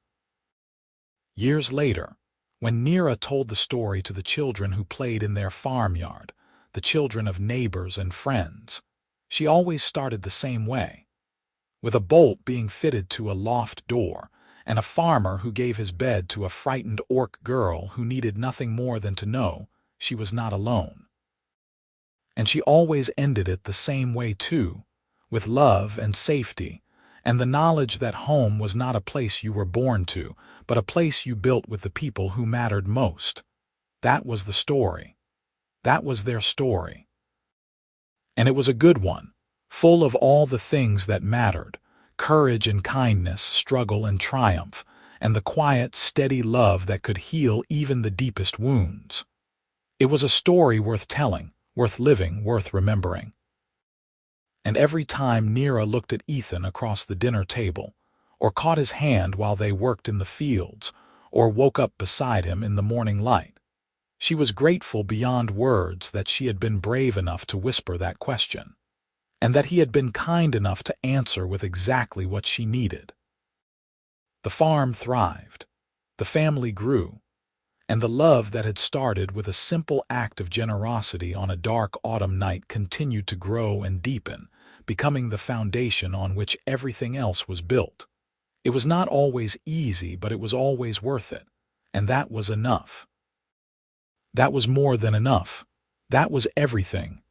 Years later, when Nira told the story to the children who played in their farmyard, the children of neighbors and friends, she always started the same way, with a bolt being fitted to a loft door, and a farmer who gave his bed to a frightened orc girl who needed nothing more than to know she was not alone. And she always ended it the same way too, with love and safety, and the knowledge that home was not a place you were born to, but a place you built with the people who mattered most. That was the story. That was their story. And it was a good one, full of all the things that mattered: courage and kindness, struggle and triumph, and the quiet, steady love that could heal even the deepest wounds. It was a story worth telling, worth living, worth remembering. And every time Nira looked at Ethan across the dinner table, or caught his hand while they worked in the fields, or woke up beside him in the morning light. She was grateful beyond words that she had been brave enough to whisper that question, and that he had been kind enough to answer with exactly what she needed. The farm thrived, the family grew, and the love that had started with a simple act of generosity on a dark autumn night continued to grow and deepen, becoming the foundation on which everything else was built. It was not always easy, but it was always worth it, and that was enough. That was more than enough. That was everything,